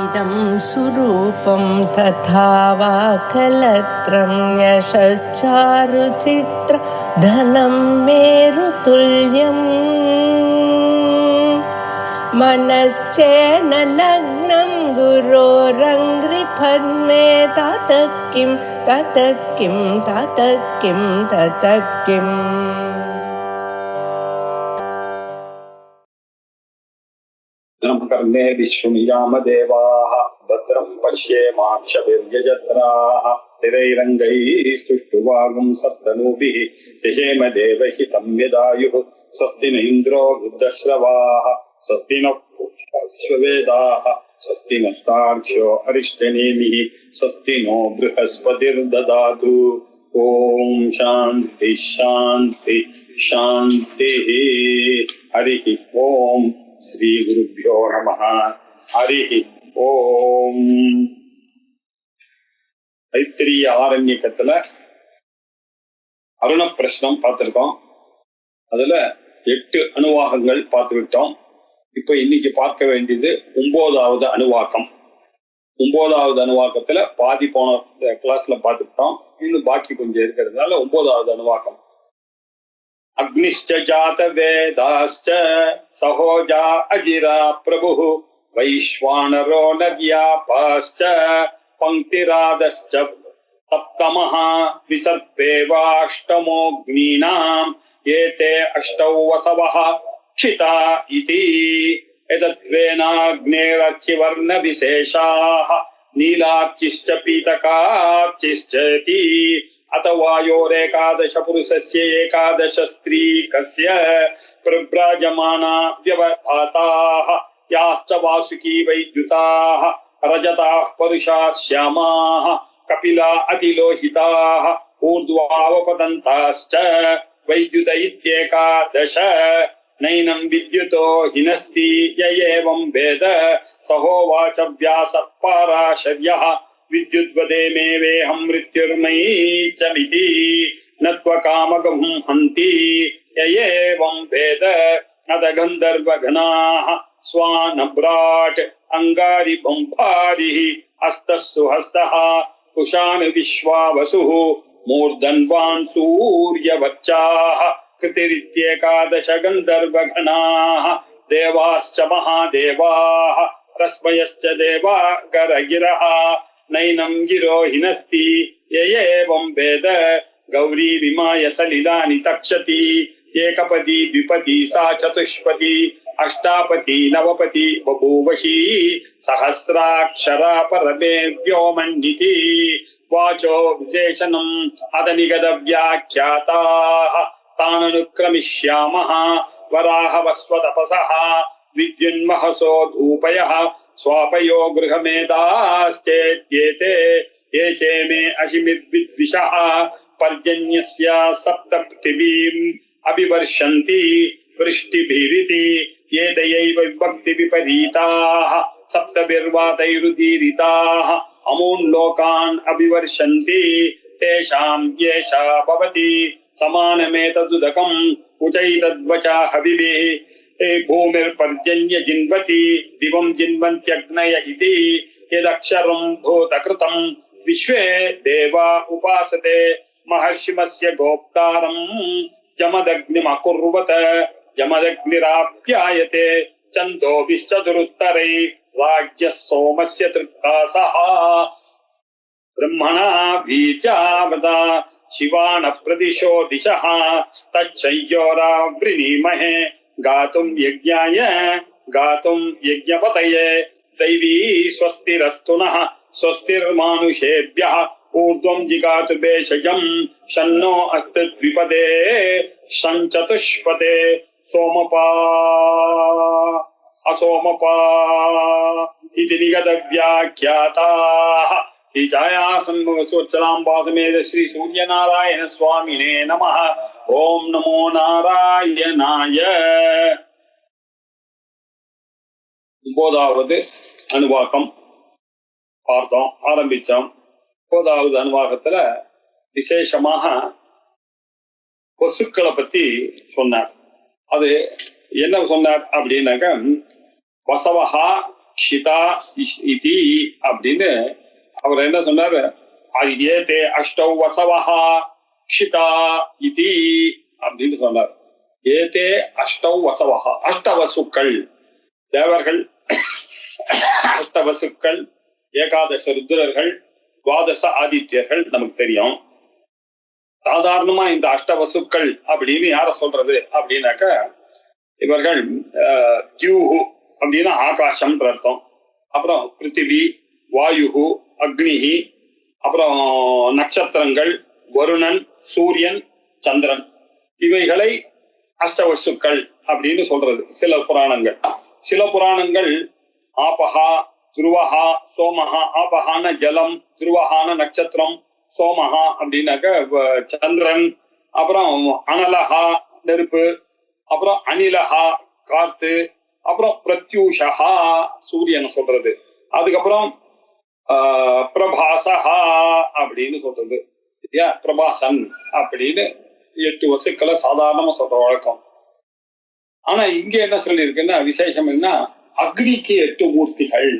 इदं सुरूपं तथा वा कलत्रं यशश्चारुचित्र धनं मेरुतुल्यम् मनश्चेन लग्नं गुरोरङ्घ्रिपद्मे ततः किं ततः किं ततः किं ततः किम् कर्णे विश्वमियाम देवाः भद्रं पश्येमाक्षभिर्यजत्राः स्थिरैरङ्गैः स्तुष्टुवागुंसस्तनूभिः शशेम देवहितं यदायुः स्वस्ति न इन्द्रो वृद्धश्रवाः स्वस्ति नः पूषाश्ववेदाः स्वस्ति नस्तार्क्ष्यो अरिष्टनेमिः स्वस्ति नो बृहस्पतिर्ददातु ॐ शान्ति शान्ति शान्तिः हरिः ॐ श्री गुरुभ्यो नमः हरिः ஓம். தைத்திரிய ஆரண்யக்கத்துல அருண பிரஷ்னம் பார்த்திருக்கோம். அதுல 8 அணுவாகங்கள் பார்த்து விட்டோம். இப்ப இன்னைக்கு பார்க்க வேண்டியது 9வது அணுவாக்கம். 9வது அணுவாக்கத்துல பாதி போன கிளாஸ்ல பார்த்துட்டோம். இன்னும் பாக்கி கொஞ்சம் இருக்கிறதுனால 9வது அணுவாக்கம். அக்னிஷ்ட ஜாத வேதாஸ்ச சஹோஜா அஜிரா பிரபுஹ வைஸ்வானரோ நத்யாபாஸ்ச பங்கிராதஸ்ச சப்தமஹ விசர்ப்பேவாஷ்டமோக்னீனாம் ஏதே அஷ்டௌ வசவஹ க்ஷிதா இதி எதத்வேனாக்னேரர்ச்சிவர்ண விசேஷாः நீலார்ச்சிश्च பீதகார்ச்சிश्चेति अत वायोरेकादश पुरुषस्य एकादश स्त्री कस्य प्रव्राजमाना व्यवधाताः याश्च वासुकी वैद्युताः रजताः परुषाः श्यामाः कपिला अतिलोहिताः ऊर्ध्वावपतन्ताश्च वैद्युत इत्येकादश नैनं विद्युतो हिनस्ति य एवं वेद सहोवाच व्यासः पाराशर्यः विद्युद्वदे मे वेहं मृत्युर्मयीचमिति न त्वकामगं हन्ति य एवं वेद अद गन्धर्वगणाः स्वानभ्राट् अङ्गारिबम्भारिः हस्तः सुहस्तः कुशान् विश्वावसुः मूर्धन्वान् सूर्यवच्चाः कृतिरित्येकादश गन्धर्वगणाः देवाश्च महादेवाः रश्मयश्च देवा गरगिरः नैनं गिरो हिनस्ति य एवं वेद गौरी विमाय सलिलानि तक्षति एकपदी द्विपदी सा चतुष्पदी अष्टापदी नवपदी बभूवशी सहस्राक्षरा परमे व्योमन्निति वाचो विशेषणम् अदनिगतव्याख्याताः ताननुक्रमिष्यामः वराहवस्वतपसः विद्युन्महसो धूपयः स्वापयो गृहमेधाश्चेत्येते येषे मे अशिमिद्विद्विषः पर्जन्यस्य सप्त पृथिवीम् अभिवर्षन्ति वृष्टिभिरिति एतयैव विभक्ति विपरीताः सप्तभिर्वातैरुदीरिताः अमून् लोकान् अभिवर्षन्ति तेषां येषा भवति समानमेतदुदकम् उचैतद्वचा हविभिः भूमिर्पर्जन्य जिन्वति दिवं जिन्वन्त्यग्नय इति यदक्षरं भूतकृतं विश्वे देवा उपासते महर्षिमस्य गोप्तारं जमदग्निमकुर्वत जमदग्निराप्यायते छन्दोभिश्चतुरुत्तरै राज्यः सोमस्य तृप्तासः ब्रह्मणा बीजावदा शिवानः प्रदिशो दिशः तच्छय्योरावृणीमहे गातुं यज्ञाय गातुं यज्ञपतये दैवी स्वस्तिरस्तु नः स्वस्तिर्मानुषेभ्यः ऊर्ध्वं जिगातु भेषजं शन्नो अस्ति द्विपदे शञ्चतुष्पदे सोमपा असोमपा इति निगतव्याख्याताः श्रीछायासन्मुखसोच्चलाम्बासमेत श्री सूर्यनारायण स्वामिने नमः. ओम नमो नारायणाय. 9வது அணுவாக்கம் பார்த்தோம், ஆரம்பிச்சோம். 9வது அணுவாக்கத்துல விசேஷமாக கொசுக்களை பத்தி சொன்னார். அது என்ன சொன்னார் அப்படின்னாக்க, வசவஹா க்ஷிதா இதி அப்படின்னு அவர் என்ன சொன்னாரு, ஏதே அஷ்டௌ வசவஹா க்ஷிதா இதி அப்படின்னு சொன்னார். ஏதே அஷ்டௌ வசவஹா, அஷ்டவசுக்கள் தேவர்கள், அஷ்டவசுக்கள், ஏகாதச ருத்ரர்கள், துவாதச ஆதித்யர்கள் நமக்கு தெரியும். சாதாரணமா இந்த அஷ்டவசுக்கள் அப்படின்னு யார சொல்றது அப்படின்னாக்க, இவர்கள் தியூஹு அப்படின்னா ஆகாசம்ன்ற அர்த்தம், அப்புறம் பிருத்திவி, வாயுகு, அக்னிஹி, அப்புறம் நட்சத்திரங்கள், வருணன், சூரியன், சந்திரன், இவைகளை அஷ்டவசுக்கள் அப்படின்னு சொல்றது சில புராணங்கள். சில புராணங்கள் ஆபஹா, துருவஹா, சோமஹா, ஆபஹான ஜலம், துருவஹான நட்சத்திரம், சோமஹா அப்படின்னாக்க சந்திரன், அப்புறம் அனலஹா நெருப்பு, அப்புறம் அனிலஹா காத்து, அப்புறம் பிரத்யூஷஹா சூரியன் சொல்றது, அதுக்கப்புறம் பிரபாசஹா அப்படின்னு சொல்றது, பிரபாசன் அப்படின்னு 8 வசுக்களை சாதாரணமா சொல்ற வழக்கம். ஆனா இங்க என்ன சொல்லி இருக்குன்னா விசேஷம் என்ன, அக்னிக்கு 8 மூர்த்திகள்,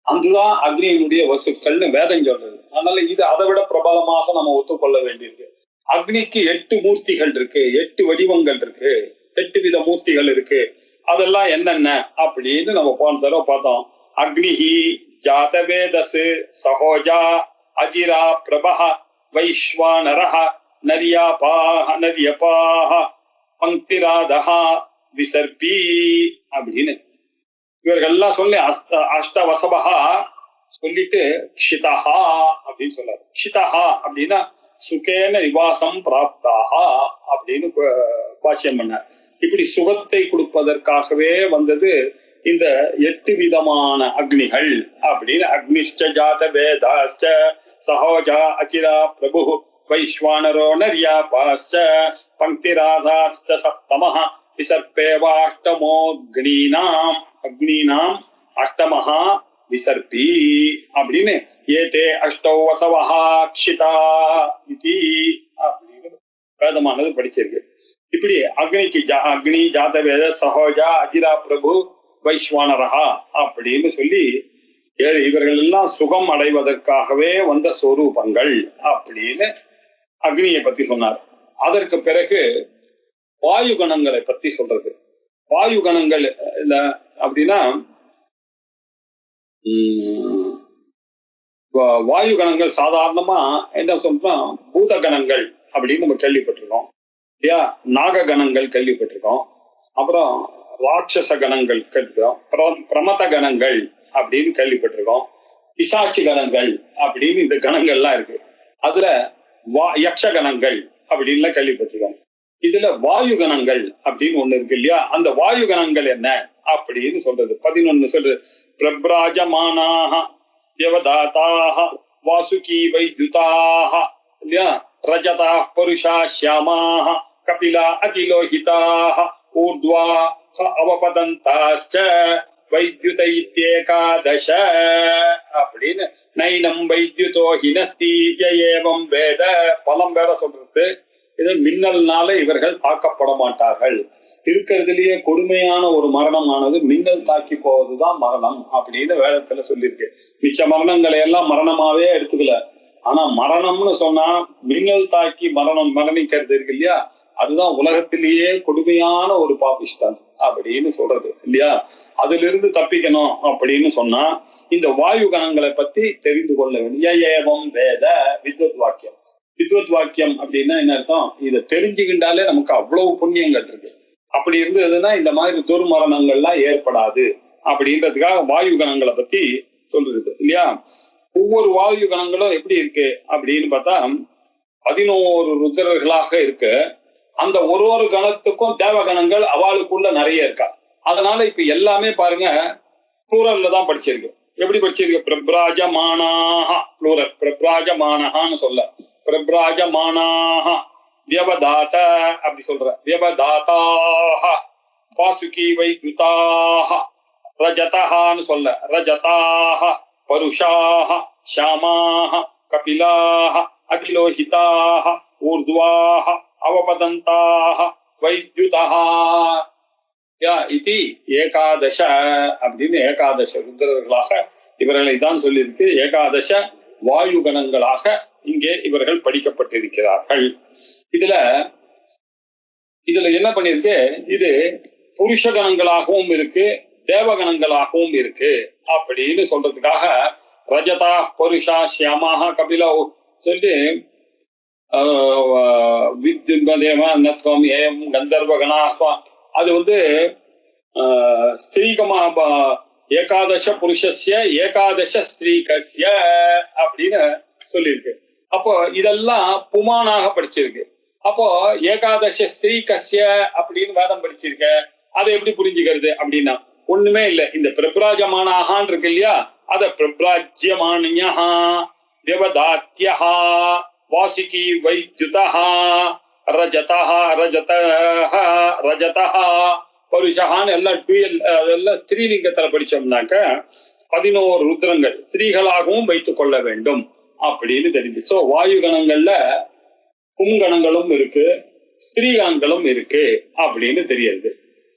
அதுதான் அக்னியினுடைய வசுக்கள்னு வேதம் சொல்றது. அதனால இது அதை விட பிரபலமாக நம்ம ஒத்துக்கொள்ள வேண்டியிருக்கு. அக்னிக்கு 8 மூர்த்திகள் இருக்கு, 8 வடிவங்கள் இருக்கு, 8 வித மூர்த்திகள் இருக்கு. அதெல்லாம் என்னென்ன அப்படின்னு நம்ம போன தடவை பார்த்தோம். அக்னிஹி ஜாதவேதசு சகோஜா அஜிரா பிரபஹ வைஸ்வானரஹ நரியாபாஹ நரியபாஹ பங்கிராதஹா விசர்பி அப்படின்னு இவர்கள்லாம் சொல்லி அஷ்டவசபஹா சொல்லிட்டு க்ஷிதஹா அப்படின்னு சொல்றாரு. க்ஷிதஹா அப்படின்னா சுகேன நிவாசம் பிராப்தாஹா அப்படின்னு பாஷ்யம் பண்ணார். இப்படி சுகத்தை கொடுப்பதற்காகவே வந்தது இந்த 8 விதமான அக்னிகள் அப்படின்னு. அக்னிஷ்ட ஜாத வேதாஸ்ச சஹோஜா அச்சிரா பிரபு வைஸ்வானரோ நரியாபாஸ்ச பங்கிராதாஸ்ச சப்தமஹ விசர்பேவாஷ்டமோக்னீனாம் அக்னீனாம் அஷ்டமஹா விசர்பி அப்படின்னு ஏதே அஷ்டௌ வசவஹா க்ஷிதா இதி அப்படின்னு வேதமானது படிச்சிருக்கு. இப்படி அக்னிக்கு அக்னி ஜாதவேத சஹோஜா அஜிரா பிரபு வைஸ்வானரஹா அப்படின்னு சொல்லி இவர்கள் எல்லாம் சுகம் அடைவதற்காகவே வந்த சொரூபங்கள் அப்படின்னு அக்னியை பத்தி சொன்னார். அதற்கு பிறகு வாயு கணங்களை பத்தி சொல்றது. வாயு கணங்கள் இல்ல அப்படின்னா வாயு கணங்கள் சாதாரணமா என்ன சொல்றோம், பூத கணங்கள் அப்படின்னு நம்ம கேள்விப்பட்டிருக்கோம் இல்லையா, நாக கணங்கள் கேள்விப்பட்டிருக்கோம், அப்புறம் ராட்சச கணங்கள் கேள்விப்பட்டிருக்கோம், பிரமத கணங்கள் அப்படின்னு கேள்விப்பட்டிருக்கோம், பிசாட்சி கணங்கள் அப்படின்னு இந்த கணங்கள்லாம் இருக்கு. அதுல யக்ஷ கணங்கள் அப்படின்னு கேள்விப்பட்டிருக்கோம். இதுல வாயு கணங்கள் அப்படின்னு ஒண்ணு இருக்கு இல்லையா, அந்த வாயு கணங்கள் என்ன அப்படின்னு சொல்றது 11 சொல்றது. பிரப்ராஜமானாஹ யவதாதாஹ வாசுகி வைத்யுதாஹ இல்லையா, ரஜதா புருஷா ஷ்யாமாஹ கபிலா அதிலோஹிதாஹ ஊர்த்வா அவபதந்தாஸ்ச வைத்யுத இத்யேகாதச அப்படின்னு நைனம் வைத்யுதோ ஹினஸ்தி ஏவம் வேத பலம் வேற சொல்றது. இது மின்னல்னால இவர்கள் தாக்கப்பட மாட்டார்கள். இருக்கிறதுலயே கொடுமையான ஒரு மரணமானது மின்னல் தாக்கி போவதுதான் மரணம் அப்படின்னு வேதத்துல சொல்லியிருக்கு. மிச்ச மரணங்களை எல்லாம் மரணமாவே எடுத்துக்கல. ஆனா மரணம்னு சொன்னா மின்னல் தாக்கி மரணிக்கிறது இருக்கு இல்லையா, அதுதான் உலகத்திலேயே கொடுமையான ஒரு பாபிஷ்டம் அப்படின்னு சொல்றது இல்லையா. அதுல இருந்து தப்பிக்கணும் அப்படின்னு சொன்னா இந்த வாயு கணங்களை பத்தி தெரிந்து கொள்ள வேண்டும். ஏவம் வேத வித்வத் வாக்கியம். வித்வத் வாக்கியம் அப்படின்னா என்ன அர்த்தம், இதை தெரிஞ்சுக்கிட்டாலே நமக்கு அவ்வளவு புண்ணியங்கள் இருக்கு. அப்படி இருந்ததுன்னா இந்த மாதிரி துர்மரணங்கள்லாம் ஏற்படாது அப்படின்றதுக்காக வாயு கணங்களை பத்தி சொல்றது இல்லையா. ஒவ்வொரு வாயு கணங்களும் எப்படி இருக்கு அப்படின்னு பார்த்தா 11 ருத்ரர்களாக இருக்கு. அந்த ஒரு கணத்துக்கும் தேவகணங்கள் அவளுக்குள்ள நிறைய இருக்கா. அதனால இப்ப எல்லாமே பாருங்க ப்ளூரல்ல தான் படிச்சிருக்கு. எப்படி படிச்சிருக்கு, பிரப்ராஜமானாஹ ப்ளூரல், பிரப்ராஜமானஹான்னு சொல்ல, பிரப்ராஜமானாஹ வியவதாத அப்படி சொல்ற, வியவதாதாஹ வாசுகி வைத்யுதாஹ ரஜதஹான்னு சொல்ல, ரஜதாஹ பருஷாஹ ஷ்யாமாஹ கபிலாஹ அதிலோஹிதாஹ ஊர்த்வாஹ அவபதந்தாஹ வைத்யுதஹ இது ஏகாதச அப்படின்னு ஏகாதச ருத்ரர்களாக இவர்களை தான் சொல்லியிருக்கு. ஏகாதச வாயு கணங்களாக இங்கே இவர்கள் படிக்கப்பட்டிருக்கிறார்கள். இதுல என்ன பண்ணிருக்கு, இது புருஷ கணங்களாகவும் இருக்கு, தேவகணங்களாகவும் இருக்கு அப்படின்னு சொல்றதுக்காக ரஜதா புருஷா சியாமாக கபிலா சொல்லி வித்யுன்பதேவம் ஏம் கந்தர்வகணா அது ஸ்திரீகமா ஏகாதச புருஷஸ்ய ஏகாதச ஸ்திரீகஸ்ய அப்படின்னு சொல்லியிருக்கு. அப்போ இதெல்லாம் புமானாக படிச்சிருக்கு. அப்போ ஏகாதச ஸ்திரீகஸ்ய அப்படின்னு வேதம் படிச்சிருக்க, அதை எப்படி புரிஞ்சுக்கிறது அப்படின்னா ஒண்ணுமே இல்லை. இந்த பிரபிராஜமானாகான் இருக்கு இல்லையா, அத பிரபிராஜ்யமானியா வியவதாத்யா வாசிகி வைத்யுதா ரஜதா ரஜதா பருஷகான்னு எல்லாம் அதெல்லாம் ஸ்திரீலிங்கத்துல படிச்சோம்னாக்க 11 ருத்ரங்கள் ஸ்திரீகளாகவும் வைத்துக் கொள்ள வேண்டும் அப்படின்னு தெரிஞ்சு. சோ வாயு கணங்கள்ல புங்கணங்களும் இருக்கு, ஸ்திரீகணங்களும் இருக்கு அப்படின்னு தெரியுது.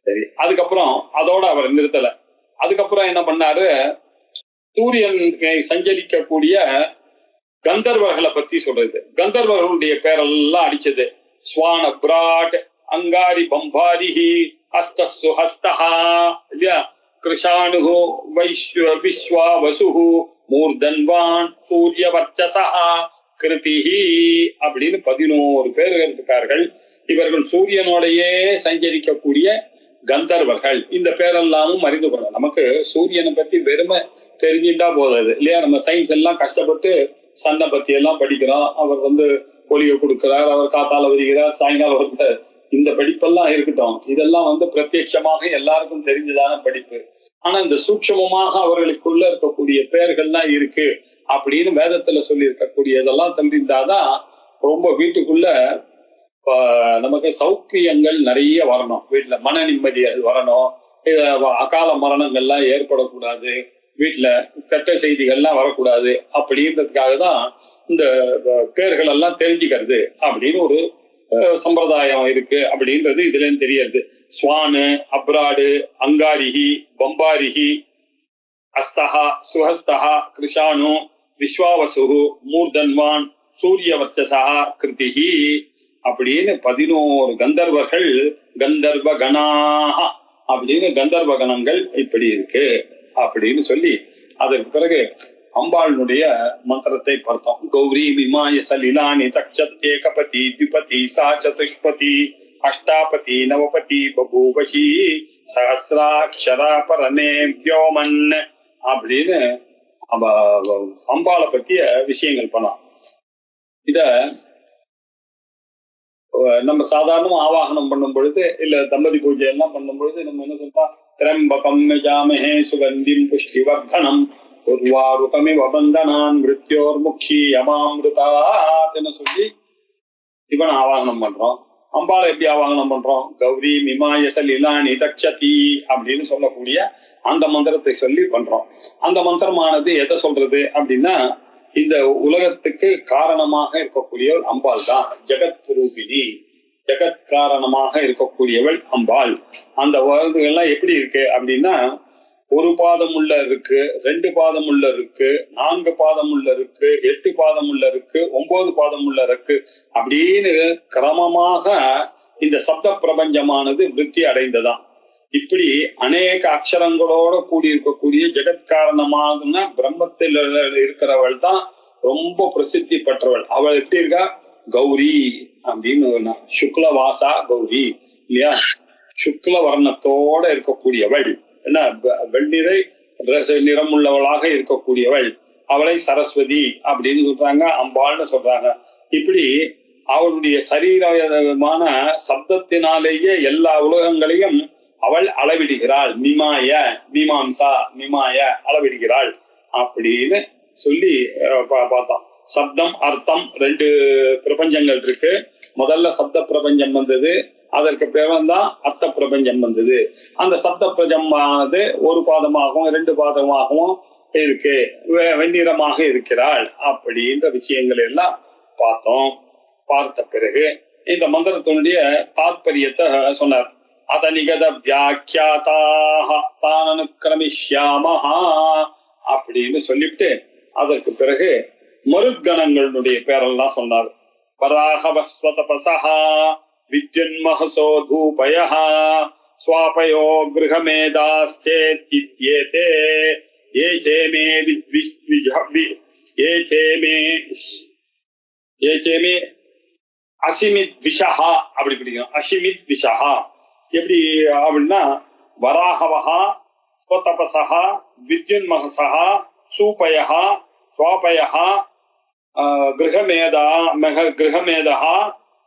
சரி, அதுக்கப்புறம் அதோட அவர் நிறுத்தல. அதுக்கப்புறம் என்ன பண்ணாரு, சூரியன் சஞ்சரிக்கக்கூடிய கந்தர்வர்களை பத்தி சொல்றது. கந்தர்வர்களுடைய பேரெல்லாம் அடிச்சது. ஸ்வான பிராட் அங்காரி பம்பாரிஹி ஹஸ்தஸ்ஸு ஹஸ்தஹா இல்லையா, கிருஷானு விஸ்வா வசுஹு மூர்தன்வான் சூரிய வர்ச்சசா கிருதிஹி அப்படின்னு 11 பேர் இருக்கார்கள். இவர்கள் சூரியனோடையே சஞ்சரிக்கக்கூடிய கந்தர்வர்கள். இந்த பேரெல்லாமும் அறிந்து கொள்ளலாம். நமக்கு சூரியனை பத்தி வெறுமை தெரிஞ்சுட்டா போதாது இல்லையா. நம்ம சயின்ஸ் எல்லாம் கஷ்டப்பட்டு சண்டை பத்தி எல்லாம் படிக்கிறோம். அவர் ஒளியை கொடுக்கிறார், அவர் காத்தால வருகிறார், சாயங்காலம் வருகிறார். இந்த படிப்பெல்லாம் இருக்கட்டும், இதெல்லாம் பிரத்யட்சமாக எல்லாருக்கும் தெரிஞ்சதான படிப்பு. ஆனா இந்த சூட்சமமாக அவர்களுக்குள்ள இருக்கக்கூடிய பெயர்கள்லாம் இருக்கு அப்படின்னு வேதத்துல சொல்லி இருக்கக்கூடியதெல்லாம் தெரிந்தாதான் ரொம்ப வீட்டுக்குள்ள நமக்கு சௌக்கியங்கள் நிறைய வரணும். வீட்டுல மன நிம்மதிகள் வரணும், அகால மரணங்கள்லாம் ஏற்படக்கூடாது, வீட்டுல கெட்ட செய்திகள்லாம் வரக்கூடாது அப்படின்றதுக்காக தான் இந்த பேர்கள் எல்லாம் தெரிஞ்சுக்கிறது அப்படின்னு ஒரு சம்பிரதாயம் இருக்கு அப்படின்றது இதுல இருந்து தெரியறது. ஸ்வானு, அப்ராடு, அங்காரிஹி, பம்பாரிஹி, அஸ்தஹா, சுஹஸ்தஹா, கிருஷானு, விஸ்வாவசுஹு, மூர்தன்வான், சூரிய வர்ச்சசா கிருதிஹி அப்படின்னு 11 கந்தர்வர்கள், கந்தர்வ கணாக அப்படின்னு கந்தர்வ கணங்கள் இப்படி இருக்கு அப்படின்னு சொல்லி அதற்கு பிறகு அம்பாளுடைய மந்திரத்தை பார்த்தோம். கௌரி மிமாய சலிலானி தக்ஷத்யே கபதி திபதி சா சதுஷ்பதி அஷ்டாபதி நவபதி பபூவசி சஹஸ்ராட்சரா பரமே வியோமன் அப்படின்னு அம்பாளை பத்திய விஷயங்கள் பண்ணோம். இத நம்ம சாதாரணமா ஆவாகனம் பண்ணும் பொழுது இல்ல தம்பதி பூஜை எல்லாம் பண்ணும் பொழுது நம்ம என்ன சொல்றோம், திரம்பகம் யஜாமஹே சுகந்திம் புஷ்டிவர்தனம் உர்வாருகமிவ பந்தனான் மிருத்யோர் முக்ஷி யமாமிருதான்னு சொல்லி இவன் ஆவாகனம் பண்றோம். அம்பாளை எப்படி ஆவாகனம் பண்றோம், கௌரி மிமாய சலிலானி தக்ஷதி அப்படின்னு சொல்லக்கூடிய அந்த மந்திரத்தை சொல்லி பண்றோம். அந்த மந்திரமானது எதை சொல்றது அப்படின்னா, இந்த உலகத்துக்கு காரணமாக இருக்கக்கூடியவள் அம்பாள் தான். ஜெகத் ரூபிணி, ஜெகத் காரணமாக இருக்கக்கூடியவள் அம்பாள். அந்த வருதுகள்லாம் எப்படி இருக்கு அப்படின்னா, 1 பாதம் உள்ள இருக்கு, 2 பாதம் உள்ள இருக்கு, 4 பாதம் உள்ள இருக்கு, 8 பாதம் உள்ள இருக்கு, 9 பாதம் உள்ள இருக்கு அப்படின்னு கிரமமாக இந்த சப்த பிரபஞ்சமானது விருத்தி அடைந்ததான். இப்படி அநேக அக்ஷரங்களோட கூடி இருக்கக்கூடிய ஜெகத்காரணமான பிரம்மத்தில் இருக்கிறவள் தான் ரொம்ப பிரசித்தி பெற்றவள். அவள் எப்படி இருக்கா, கௌரி அப்படின்னு சுக்லவாசா கௌரி இல்லையா, சுக்ல வர்ணத்தோட இருக்கக்கூடியவள், என்ன வெள்ளிரை நிறம் உள்ளவளாக இருக்கக்கூடியவள், அவளை சரஸ்வதி அப்படின்னு சொல்றாங்க, அம்பாள்னு சொல்றாங்க. இப்படி அவளுடைய சரீரமான சப்தத்தினாலேயே எல்லா உலகங்களையும் அவள் அளவிடுகிறாள். மிமாய, மீமாம்சா, மிமாய அளவிடுகிறாள் அப்படின்னு சொல்லி பார்த்தோம். சப்தம் அர்த்தம் 2 பிரபஞ்சங்கள் இருக்கு. முதல்ல சப்த பிரபஞ்சம் வந்தது, அதற்கு பிறகுதான் அர்த்த பிரபஞ்சம் வந்தது. அந்த சப்த பிரபஞ்சமானது 1 பாதமாகவும் 2 பாதமாகவும் இருக்கு, வெண்ணிறமாக இருக்கிறாள் அப்படின்ற விஷயங்கள் எல்லாம் பார்த்தோம். பார்த்த பிறகு இந்த மந்திரத்தினுடைய தாத்பரியத்தை சொன்னார். அதனிகத வியாக்கியாதாக தான் அனுக்கிரமிஷ்யாமஹா அப்படின்னு சொல்லிட்டு அதற்கு பிறகு மருத்கணங்களுடைய பேரெல்லாம் சொன்னார். வராகவஸ்வதபசஹா வித்யுன்மஹசோ தூபயஹ ஸ்வாபயோ கிருஹமேதாஸ்சேத்யித்யேதே ஏசேமே ஏசேமே அசிமித் விஷஹா அப்படி பிடிக்கும். அசிமித் விஷஹா எப்படி அப்படின்னா வராகவஹா ஸ்வதபசஹா வித்யுன்மஹசஹா சூபயஹா ஸ்வாபயஹா கிரகமேதா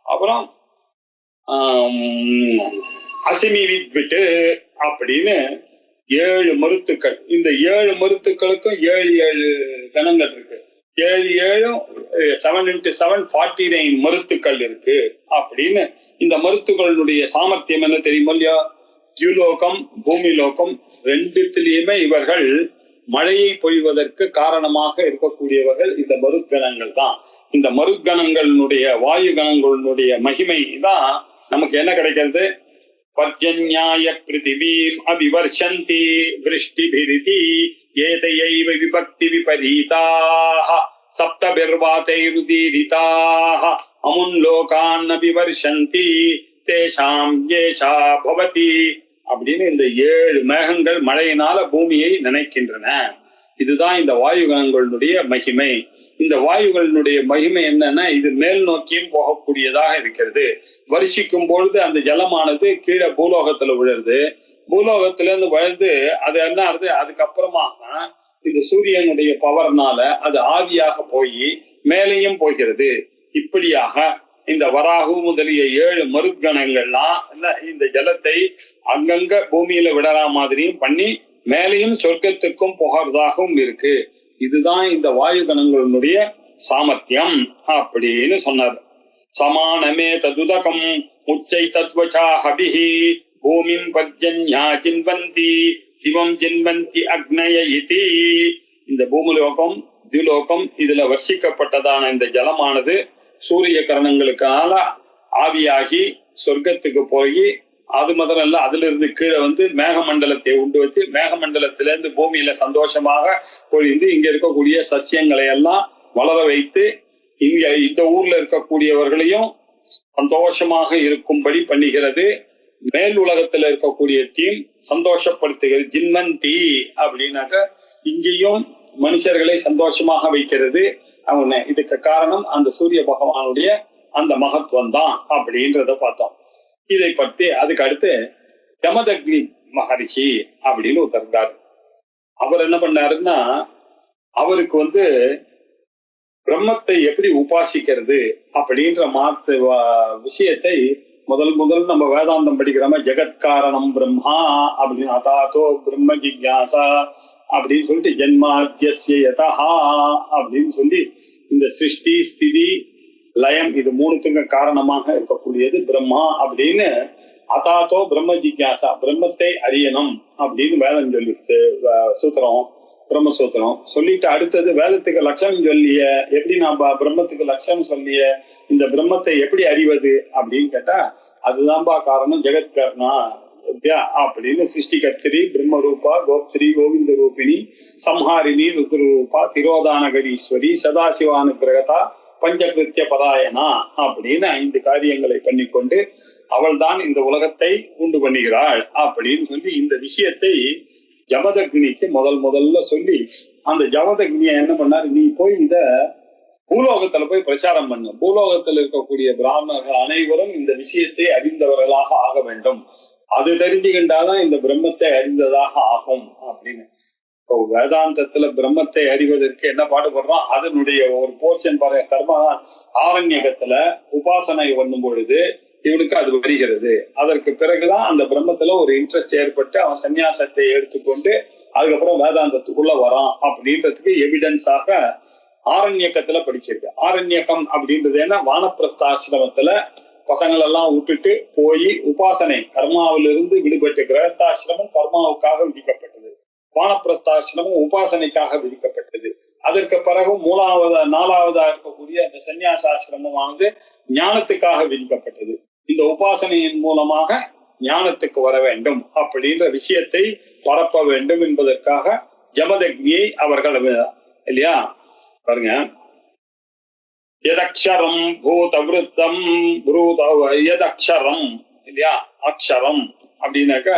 அப்புறம் அசிமி வித்விட்டு அப்படின்னு 7 மருத்துக்கள். இந்த 7 மருத்துக்களுக்கும் 7 கணங்கள் இருக்கு. 7 7 into 7 49 மருத்துக்கள் இருக்கு அப்படின்னு. இந்த மருத்துக்களுடைய சாமர்த்தியம் என்ன தெரியுமோ இல்லையா? தியுலோகம் பூமி லோகம் ரெண்டுத்திலயுமே இவர்கள் மழையை பொழிவதற்கு காரணமாக இருக்கக்கூடியவர்கள் இந்த மருத்கணங்கள் தான். இந்த மருத்கணங்களுடைய வாயு கணங்களுடைய மகிமை தான் நமக்கு என்ன கிடைக்கிறது? பர்ஜன்யாய பிருத்திவீம் அபிவர்ஷந்தி விருஷ்டிபிரிதி ஏதையைவ விபக்தி விபரீதாக சப்தபிர்வாதைருதீரிதாக அமுன்லோகான் அபிவர்ஷந்தி தேஷாம் ஏஷா பவதி அப்படின்னு இந்த 7 மேகங்கள் மழையினால பூமியை நினைக்கின்றன. இதுதான் இந்த வாயுகணங்களுடைய மகிமை. இந்த வாயுகளினுடைய மகிமை என்னன்னா இது மேல் நோக்கியும் போகக்கூடியதாக இருக்கிறது. வருஷிக்கும் பொழுது அந்த ஜலமானது கீழே பூலோகத்துல விழுறது. பூலோகத்துல இருந்து விழுந்து அது என்ன ஆகுது? அதுக்கப்புறமாக இந்த சூரியனுடைய பவர்னால அது ஆவியாக போய் மேலேயும் போகிறது. இப்படியாக இந்த வராகு முதலிய 7 மருத்கணங்கள்லாம் இந்த ஜலத்தை அங்கங்க பூமியில விடறா மாதிரியும் பண்ணி மேலையும் சொர்க்கத்துக்கும் போகிறதாகவும் இருக்கு. இதுதான் இந்த வாயு கணங்களுடைய சாமர்த்தியம் அப்படின்னு சொன்னார். சமானமே ததுதகம் உச்சை தத்வச்சா ஹபிஹி பூமிம் பர்ஜன்யா ஜின்வந்தி திவம் ஜின்வந்தி அக்னய இதி. இந்த பூமிலோகம் திலோகம் இதுல வர்ஷிக்கப்பட்டதான இந்த ஜலமானது சூரிய கரணங்களுக்கான ஆவியாகி சொர்க்கத்துக்கு போய் அது முதல்ல இல்ல அதுல இருந்து கீழே வந்து மேகமண்டலத்தை உண்டு வச்சு மேகமண்டலத்திலிருந்து பூமியில சந்தோஷமாக பொழிந்து இங்க இருக்கக்கூடிய சசியங்களை எல்லாம் வளர வைத்து இங்க இந்த ஊர்ல இருக்கக்கூடியவர்களையும் சந்தோஷமாக இருக்கும்படி பண்ணுகிறது. மேல் உலகத்துல இருக்கக்கூடிய தீம் சந்தோஷப்படுத்துகிறது. ஜின்வந்தி அப்படின்னாக்க இங்கேயும் மனுஷர்களை சந்தோஷமாக வைக்கிறது. அவங்க இதுக்கு காரணம் அந்த சூரிய பகவானுடைய அந்த மகத்துவம் தான் அப்படின்றத பார்த்தோம். இதை பற்றி அதுக்கு அடுத்து ஜமதக்னி மகரிஷி அப்படின்னு ஒருத்தர் இருந்தார். அவர் என்ன பண்ணாருன்னா அவருக்கு வந்து பிரம்மத்தை எப்படி உபாசிக்கிறது அப்படின்ற விஷயத்தை முதல் நம்ம வேதாந்தம் படிக்கிறோமா, ஜெகத்காரணம் பிரம்மா அப்படின்னு அதாதோ பிரம்ம ஜிக்யாசா அப்படின்னு சொல்லிட்டு ஜென்மாத்யஸ்ய யதஹா அப்படின்னு சொல்லி இந்த சிருஷ்டி ஸ்திதி லயம் இது 3த்துக்கும் காரணமாக இருக்கக்கூடியது பிரம்மா அப்படின்னு அதாத்தோ பிரம்ம ஜிக்யாசா பிரம்மத்தை அறியணும் அப்படின்னு வேதம் சொல்லிட்டு சூத்திரம் பிரம்மசூத்திரம் சொல்லிட்டு அடுத்தது வேதத்துக்கு லட்சணம் சொல்லிய எப்படி நாம பிரம்மத்துக்கு லட்சணம் சொல்லிய இந்த பிரம்மத்தை எப்படி அறிவது அப்படின்னு கேட்டா அதுதான்பா காரணம் ஜெகத்கர்ணா அப்படின்னு சிருஷ்டிகர்த்திரி பிரம்ம ரூபா கோப்திரி கோவிந்த ரூபிணி சம்ஹாரிணி ருத்ரூபா திரோதானகரீஸ்வரி சதாசிவானுகிரகதா பஞ்சகிருத்திய பராயணா அப்படின்னு 5 காரியங்களை பண்ணிக்கொண்டு அவள் தான் இந்த உலகத்தை உண்டு பண்ணுகிறாள் அப்படின்னு சொல்லி இந்த விஷயத்தை ஜமதக்னிக்கு முதல்ல சொல்லி அந்த ஜமதக்னிய என்ன பண்ணாரு, நீ போய் இத பூலோகத்துல போய் பிரச்சாரம் பண்ணு. பூலோகத்தில் இருக்கக்கூடிய பிராமணர்கள் அனைவரும் இந்த விஷயத்தை அறிந்தவர்களாக ஆக வேண்டும். அது தெரிஞ்சுக்கின்றாதான் இந்த பிரம்மத்தை அறிந்ததாக ஆகும் அப்படின்னு. இப்போ வேதாந்தத்துல பிரம்மத்தை அறிவதற்கு என்ன பாடுபடுறோம், அதனுடைய ஒரு போர்ஷன் பாருங்க. கர்ம ஆரண்யகத்துல உபாசனை பண்ணும் பொழுது இவனுக்கு அது வருகிறது. அதற்கு பிறகுதான் அந்த பிரம்மத்துல ஒரு இன்ட்ரெஸ்ட் ஏற்பட்டு அவன் சன்னியாசத்தை எடுத்துக்கொண்டு அதுக்கப்புறம் வேதாந்தத்துக்குள்ள வரான் அப்படின்றதுக்கு எவிடன்ஸாக ஆரண்யக்கத்துல படிச்சிருக்கு. ஆரண்யக்கம் அப்படின்றது என்ன, வானப்பிரஸ்தாசிரமத்துல பசங்கள் எல்லாம் விட்டுட்டு போய் உபாசனை கர்மாவிலிருந்து விடுபட்டு கிரகஸ்தாசிரமம் கர்மாவுக்காக விதிக்கப்பட்டது, வானப்பிரஸ்தாசிரமம் உபாசனைக்காக விதிக்கப்பட்டது. அதற்கு பிறகு 4வதா இருக்கக்கூடிய அந்த சன்னியாசாசிரமமானது ஞானத்துக்காக விதிக்கப்பட்டது. இந்த உபாசனையின் மூலமாக ஞானத்துக்கு வர வேண்டும் அப்படின்ற விஷயத்தை பரப்ப வேண்டும் என்பதற்காக ஜமதக்னியை அவர்கள் இல்லையா பாருங்க, எதக்ஷரம் பூத விருத்தம் எதக்ஷரம் இல்லையா, அக்ஷரம் அப்படின்னாக்க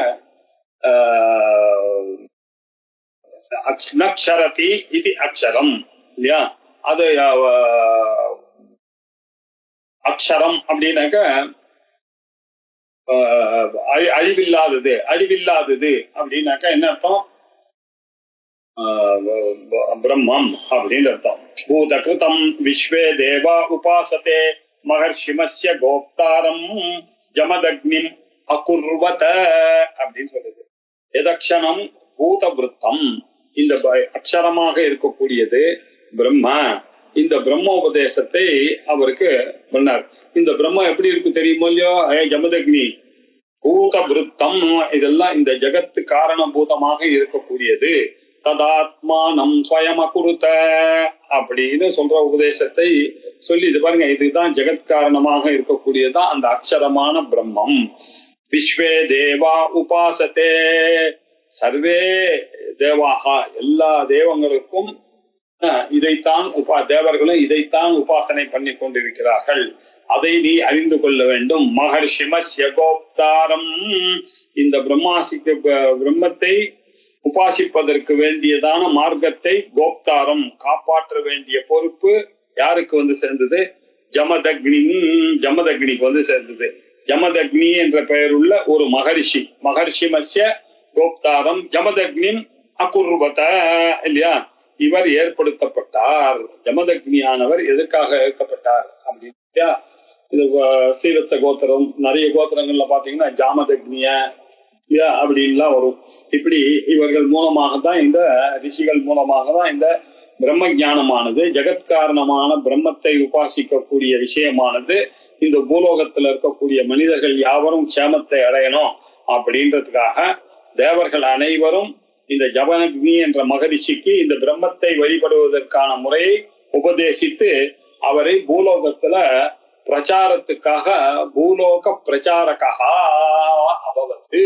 நக்ஷரதி இது அக்ஷரம் இல்லையா, அது அக்ஷரம் அப்படின்னாக்க அழிவில்லாதது. அழிவில்லாதது அப்படின்னாக்கா என்ன அர்த்தம்? பிரம்மம் அப்படின்னு அர்த்தம். பூதகிருதம் விஸ்வே தேவா உபாசதே மகர்ஷிமஸ்ய கோப்தாரம் ஜமதக்னிம் அகுர்வத அப்படின்னு சொல்லுது. எதக்ஷணம் பூத விருத்தம், இந்த அக்ஷரமாக இருக்கக்கூடியது பிரம்ம. இந்த பிரம்மோபதேசத்தை அவருக்கு பண்ணார். இந்த பிரம்ம எப்படி இருக்கு தெரியுமோ இல்லையோ, ஜமதக்னி பூத விருத்தம், இதெல்லாம் இந்த ஜகத்து காரணபூதமாக இருக்கக்கூடியது. ததாத்மானம் ஸ்வயம் அகுருத அப்படின்னு சொல்ற உபதேசத்தை சொல்லி இது பாருங்க, இதுதான் ஜெகத் காரணமாக இருக்கக்கூடியதுதான் அந்த அக்ஷரமான பிரம்மம். விஸ்வே தேவா உபாசத்தே, சர்வே தேவாகா, எல்லா தேவங்களுக்கும் இதைத்தான் தேவர்களும் இதைத்தான் உபாசனை பண்ணி கொண்டிருக்கிறார்கள். அதை நீ அறிந்து கொள்ள வேண்டும். மகர்ஷிமஸ்ய கோப்தாரம், இந்த பிரம்மத்தை உபாசிப்பதற்கு வேண்டியதான மார்க்கத்தை கோப்தாரம் காப்பாற்ற வேண்டிய பொறுப்பு யாருக்கு வந்து சேர்ந்தது? ஜமதக்னிக்கு வந்து சேர்ந்தது. ஜமதக்னி என்ற பெயருள்ள ஒரு மகரிஷி, மகர்ஷிமஸ்ய கோப்தாரம் ஜமதக்னிம் அகுர்வத இல்லையா, இவர் ஏற்படுத்தப்பட்டார். ஜமதக்னியானவர் எதற்காக ஏற்கப்பட்டார் அப்படின்னா, இது ஸ்ரீவத்ச கோத்திரம் நிறைய கோத்திரங்கள்ல பாத்தீங்கன்னா ஜாமதக்னிய அப்படின்லாம் வரும். இப்படி இவர்கள் மூலமாக தான், இந்த ரிஷிகள் மூலமாக தான் இந்த பிரம்ம ஞானமானது, ஜெகத்காரணமான பிரம்மத்தை உபாசிக்கக்கூடிய விஷயமானது இந்த பூலோகத்துல இருக்கக்கூடிய மனிதர்கள் யாவரும் க்ஷேமத்தை அடையணும் அப்படின்றதுக்காக தேவர்கள் அனைவரும் இந்த ஜமதக்னி என்ற மகரிஷிக்கு இந்த பிரம்மத்தை வழிபடுவதற்கான முறையை உபதேசித்து அவரை பூலோகத்துல பிரச்சாரத்துக்காக பூலோக பிரச்சாரகா அபவத்து,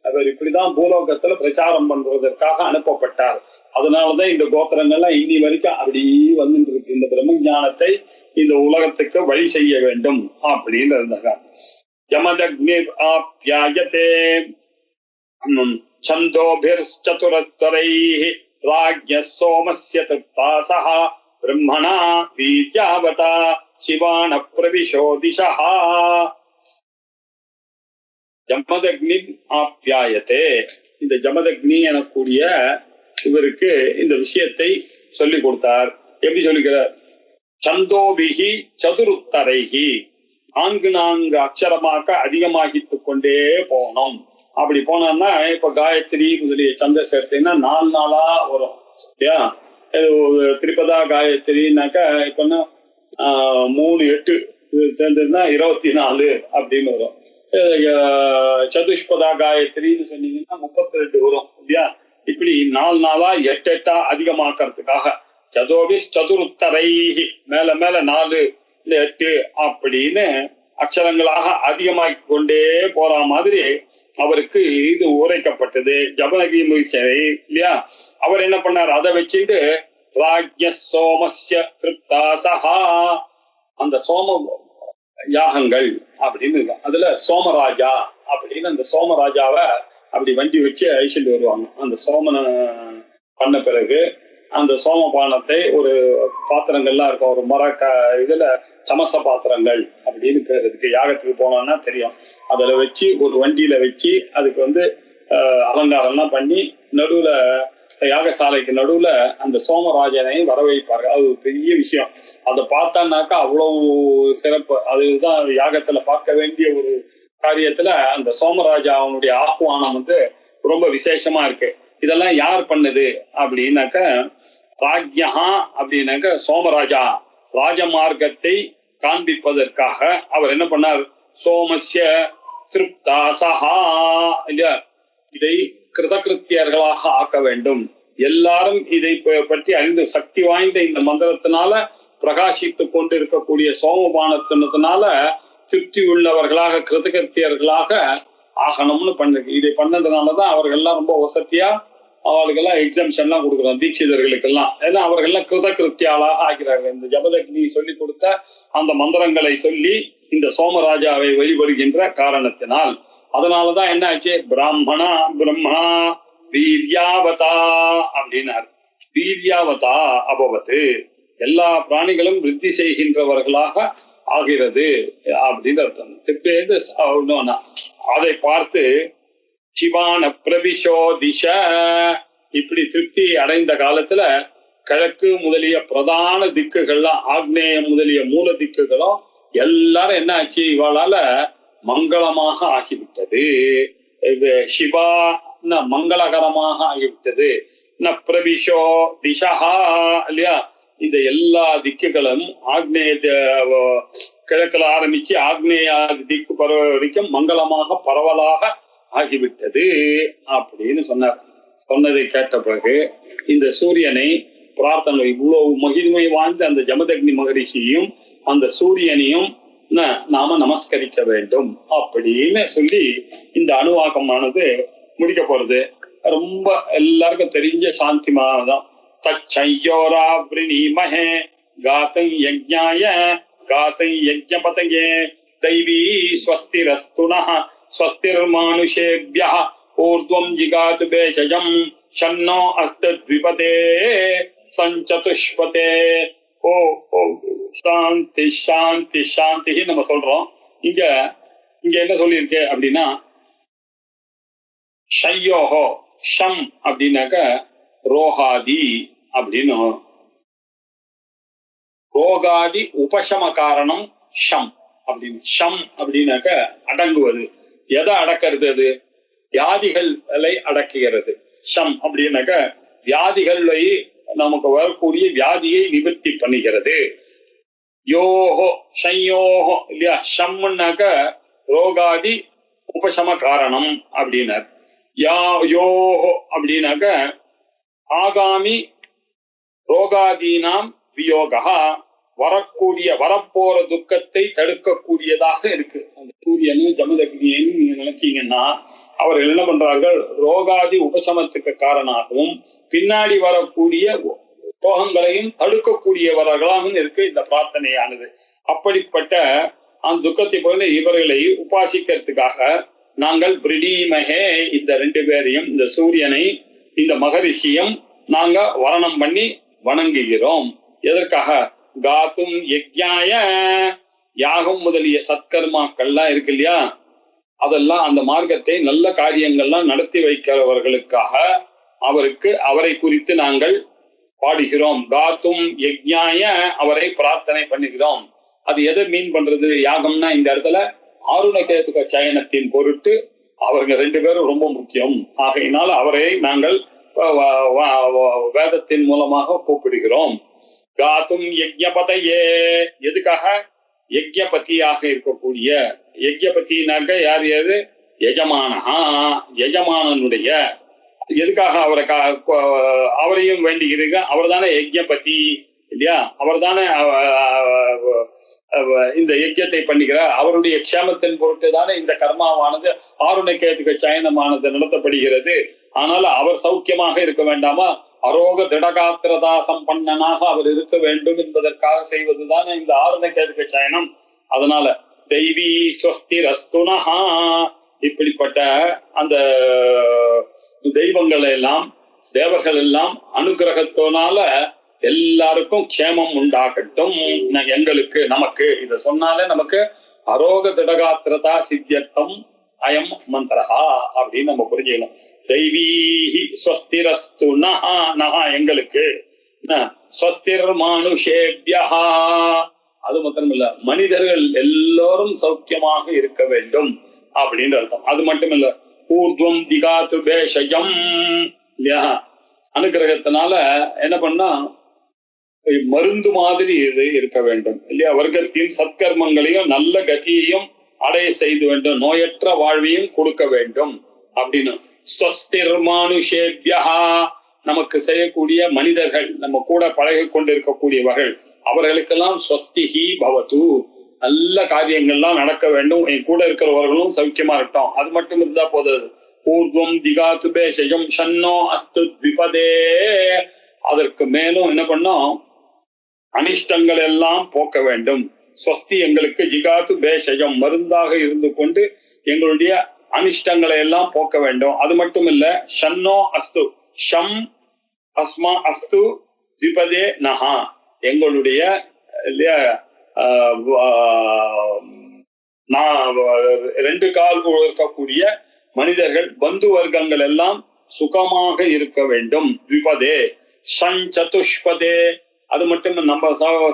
அவர் இப்படிதான் பூலோகத்துல பிரச்சாரம் பண்றதற்காக அனுப்பப்பட்டார். அதனாலதான் இந்த கோத்திரங்கள்லாம் இன்னி வரைக்கும் அப்படி வந்துட்டு இருக்கு. இந்த பிரம்ம ஞானத்தை இந்த உலகத்துக்கு வழி செய்ய வேண்டும் அப்படின்னு இருந்தாங்க. ஜமதக்னிர் ஆப்யாயதே சந்தோபிர் சதுரத்வரைஹ ராஜ்ய சோமஸ்ய தத்தாசஹ பிரம்மணா வீத்யாவதா சிவான பிரவிஷோ திசஹ. ஜமதக்னி ஆப்யாயத்தே, இந்த ஜமதக்னி எனக்கூடிய இவருக்கு இந்த விஷயத்தை சொல்லி கொடுத்தார். எப்படி சொல்லிக்கிறார்? சந்தோபிகி சதுருத்தரைகி, 4 அக்ஷரமாக அதிகமாகித்து கொண்டே போனோம். அப்படி போனோம்னா இப்ப காயத்ரி முதலிய சந்திர சேர்த்தீங்கன்னா 4 நாளா வரும் இல்லையா. திரிபதா காயத்ரினாக்கா இப்ப 3 8 சேர்ந்ததுன்னா 24 அப்படின்னு வரும். சதுஷ்பதா காயத்ரின்னு சொன்னீங்கன்னா 32 வரும் இல்லையா. இப்படி 4 நாளா 8 அதிகமாக்குறதுக்காக சதுருத்தரை மேல மேல 4 8 அப்படின்னு அக்ஷரங்களாக அதிகமாக்கி கொண்டே போற மாதிரி அவருக்கு இது உரைக்கப்பட்டது. ஜமதக்னி முயற்சி இல்லையா. அவர் என்ன பண்ணார்? அதை வச்சுட்டு ராஜ்ய சோமஸ்ய திருப்தாசஹா, அந்த சோம யாகங்கள் அப்படின்னு இருக்கு. அதுல சோமராஜா அப்படின்னு அந்த சோமராஜாவை அப்படி வண்டி வச்சு அழிச்சுட்டு வருவாங்க. அந்த சோமனை பண்ண பிறகு அந்த சோமபானத்தை ஒரு பாத்திரங்கள்லாம் இருக்கும், ஒரு இதுல சமச பாத்திரங்கள் அப்படின்னு பேர் இருக்கு. யாகத்துக்கு போனோம்னா தெரியும். அதுல வச்சு ஒரு வண்டியில வச்சு அதுக்கு வந்து அலங்காரம்லாம் பண்ணி நடுவுல யாகசாலைக்கு நடுவுல அந்த சோமராஜனையும் வரவைப்பார்கள். அது ஒரு பெரிய விஷயம். அதை பார்த்தான்னாக்கா அவ்வளவு சிறப்பு. அதுதான் யாகத்துல பார்க்க வேண்டிய ஒரு காரியத்துல அந்த சோமராஜா அவனுடைய ஆஹ்வானம் வந்து ரொம்ப விசேஷமா இருக்கு. இதெல்லாம் யார் பண்ணுது அப்படின்னாக்க ராஜ்யா அப்படின்னாக்க சோமராஜா ராஜமார்க்கத்தை காண்பிப்பதற்காக அவர் என்ன பண்ணார்? சோமஸ்ய திருப்தாசஹா இல்லையா, இதை கிருதகிருத்தியர்களாக ஆக்க வேண்டும். எல்லாரும் இதை பற்றி அறிந்து சக்தி வாய்ந்த இந்த மந்திரத்தினால பிரகாசித்து கொண்டு இருக்கக்கூடிய சோமபானத்தினால திருப்தி உள்ளவர்களாக கிருதகிருத்தியர்களாக ஆகணும்னு பண்ணிருக்கு. இதை பண்ணதுனாலதான் அவர்கள்லாம் ரொம்ப வசதியா அவளுக்கெல்லாம் எக்ஸாம்ஷன் எல்லாம் கொடுக்குறோம், தீட்சிதர்களுக்கெல்லாம். ஏன்னா அவர்கள்லாம் கிருத கிருத்தியாளாக ஆகிறார்கள். இந்த ஜபதக்னி சொல்லி கொடுத்த அந்த மந்திரங்களை சொல்லி இந்த சோமராஜாவை வழிபடுகின்ற காரணத்தினால். அதனாலதான் என்ன ஆச்சு, பிராமணா பிரம்மா வீர்யாவதா அப்படின்னாரு. வீர்யாவதா அபவத்து, எல்லா பிராணிகளும் விருத்தி செய்கின்றவர்களாக ஆகிறது அப்படின்னு அர்த்தம். திருப்பி அதை பார்த்து சிவான பிரவிஷோ திஷ, இப்படி திருப்தி அடைந்த காலத்துல கிழக்கு முதலிய பிரதான திக்குகள்லாம், ஆக்னேய முதலிய மூல திக்குகளும் எல்லாரும் என்ன ஆச்சு, இவளால மங்களமாக ஆகிவிட்டது. சிவா மங்களகரமாக ஆகிவிட்டது. பிரவிஷோ திஷா இல்லையா, இந்த எல்லா திக்குகளும் ஆக்னேய கிழக்குல ஆரம்பிச்சு ஆக்னேய திக்கு பரவ வரைக்கும் மங்களமாக பரவலாக ஆகிவிட்டது அப்படின்னு சொன்னார். சொன்னதை கேட்ட பிறகு இந்த சூரியனை பிரார்த்தனை, இவ்வளவு மகிழ்மை வாழ்ந்த அந்த ஜமதக்னி மகரிஷியும் அந்த சூரியனையும் நாம நமஸ்கரிக்க வேண்டும் அப்படின்னு சொல்லி இந்த அணுவாக்கமானது முடிக்க போறது. ரொம்ப எல்லாருக்கும் தெரிஞ்ச சாந்தி மாதம். தச்சையோராப்ரிணீமஹே காதம் யஜ்ஞாய காதம் யஜ்ஞபதயே தைவீ ஸ்வஸ்திரஸ்துனஹ ஸ்வஸ்திர்மானுஷேப்யஹ ஊர்த்வம் ஜிகாது பேஷஜம் ஷன்னோ அஸ்தத்விபதே சஞ்சதுஷ்பதே. ஓ ஓ சாந்தி சாந்தி சாந்தி நம்ம சொல்றோம். இங்க இங்க என்ன சொல்லியிருக்கு அப்படின்னா, ஷய்யோஹோ, ஷம் அப்படின்னாக்க ரோகாதி அப்படின்னு, ரோகாதி உபசம காரணம் ஷம் அப்படின்னு. ஷம் அப்படின்னாக்க அடங்குவது. எதை அடக்கிறது? அது வியாதிகளை அடக்குகிறது. ஷம் அப்படின்னாக்க வியாதிகளை, நமக்கு வரக்கூடிய வியாதியை நிவர்த்தி பண்ணுகிறது. யோஹோ ஷய்யோஹோ இல்லையா, ஷம்னாக்க ரோகாதி உபசம காரணம் அப்படின்னார். யோஹோ அப்படின்னாக்க ஆகாமி ரோகாதீனாம் வியோகா, வரக்கூடிய வரப்போற துக்கத்தை தடுக்கக்கூடியதாக இருக்கு. அந்த சூரியனும் ஜமதக்னியையும் நீங்க நினைச்சீங்கன்னா அவர்கள் என்ன பண்றார்கள், ரோகாதி உபசமத்துக்கு காரணமாகவும் பின்னாடி வரக்கூடிய ரோகங்களையும் தடுக்கக்கூடியவர்களாகவும் இருக்கு இந்த பிரார்த்தனையானது. அப்படிப்பட்ட அந்த துக்கத்தை போல இவர்களை உபாசிக்கிறதுக்காக நாங்கள் பிரிடீமகே, இந்த ரெண்டு பேரையும், இந்த சூரியனை இந்த மகரிஷியும் நாங்க வரணம் பண்ணி வணங்குகிறோம். எதற்காக? காத்தும் யஜ்ஞாய, யாகம் முதலிய சத்கர்மாக்கள்லாம் இருக்கு இல்லையா, அதெல்லாம் அந்த மார்க்கத்தை நல்ல காரியங்கள்லாம் நடத்தி வைக்கிறவர்களுக்காக அவரை குறித்து நாங்கள் பாடுகிறோம். காத்தும் யஜ்ஞாய, அவரை பிரார்த்தனை பண்ணுகிறோம். அது எதை மீன் பண்றது? யாகம்னா இந்த இடத்துல ஆருணகேதுக சயனத்தின் பொருட்டு அவர்கள் ரெண்டு பேரும் ரொம்ப முக்கியம். ஆகையினால் அவரை நாங்கள் வேதத்தின் மூலமாக கூப்பிடுகிறோம். காத்தும் யஜ்ஞபதையே, எதுக்காக? யஜ்ஞபதியாக இருக்கக்கூடிய, யஜ்ஞபதினாக்க யார் யாரு? யஜமானஹா, யஜமானனுடைய. எதுக்காக அவரையும் வேண்டுகிறீங்க? அவர் தானே யஜ்ஞபதி இல்லையா, அவர் தானே இந்த யஜ்யத்தை பண்ணுகிறார். அவருடைய க்ஷேமத்தின் பொருட்டு தானே இந்த கர்மாவானது ஆருணகேதுக சயனமானது நடத்தப்படுகிறது. ஆனால் அவர் சௌக்கியமாக இருக்க வேண்டாமா? அரோக திடகாத்திரதா சம்பன்னனாக அவர் இருக்க வேண்டும் என்பதற்காக செய்வதுதானே இந்த ஆருணகேதுக சயனம். அதனால தெய்வீ ஸ்வஸ்திரஸ்துனஹா, இப்படிப்பட்ட அந்த தெய்வங்கள் எல்லாம், தேவர்கள் எல்லாம் அனுகிரகத்தினால எல்லாருக்கும் க்ஷேமம் உண்டாகட்டும். எங்களுக்கு, நமக்கு இத சொன்னாலே நமக்கு அரோக திடகாத்திரதா சித்தியர்த்தம் அயம் மந்திரஹா அப்படின்னு நம்ம புரிஞ்சுக்கணும். தெய்வீஹி ஸ்வஸ்திரஸ்து நஹா, நஹா எங்களுக்கு, ஸ்வஸ்திர் மானுஷேப்யஹா, அது மாத்திரம் இல்ல, மனிதர்கள் எல்லோரும் சௌக்கியமாக இருக்க வேண்டும் அப்படின்னு அர்த்தம். அது மட்டும் இல்ல, ஊர்துவம் திகாத்து பேஷஜம் இல்லையா, அனுகிரகத்தினால என்ன பண்ணா மருந்து மாதிரி இது இருக்க வேண்டும் இல்லையா, வர்க்கத்தின் சத்கர்மங்களையும் நல்ல கதியையும் அடைய செய்து வேண்டும், நோயற்ற வாழ்வையும் கொடுக்க வேண்டும் அப்படின்னு. ஸ்வஸ்திர்மானுஷேப்யா, நமக்கு செய்யக்கூடிய மனிதர்கள், நம்ம கூட பழகி கொண்டிருக்கக்கூடியவர்கள், அவர்களுக்கெல்லாம் ஸ்வஸ்திஹி பவது, நல்ல காரியங்கள்லாம் நடக்க வேண்டும், என் கூட இருக்கிறவர்களும் சௌக்கியமா இருக்கட்டும், அது மட்டும் இருந்தா போதாது. ஊர்வம் திகாத்து பேஷயம் ஷன்னோ அஸ்து த்விபதே. அதற்கு மேலும் என்ன பண்ணோம், அனிஷ்டங்கள் எல்லாம் போக்க வேண்டும். ஸ்வஸ்தி எங்களுக்கு ஜிகாத்து பேஷயம் மருந்தாக இருந்து கொண்டு எங்களுடைய அனிஷ்டங்களை எல்லாம் போக்க வேண்டும். அது மட்டும் இல்ல, ஷன்னோ அஸ்து ஷம் அஸ்மா அஸ்து த்விபதே நஹா, எங்களுடைய ரெண்டு கால் இருக்கக்கூடிய மனிதர்கள் பந்து வர்க்கங்கள் எல்லாம் சுகமாக இருக்க வேண்டும். த்விபதே ஷன் சதுஷ்பதே, அது மட்டும் நம்ம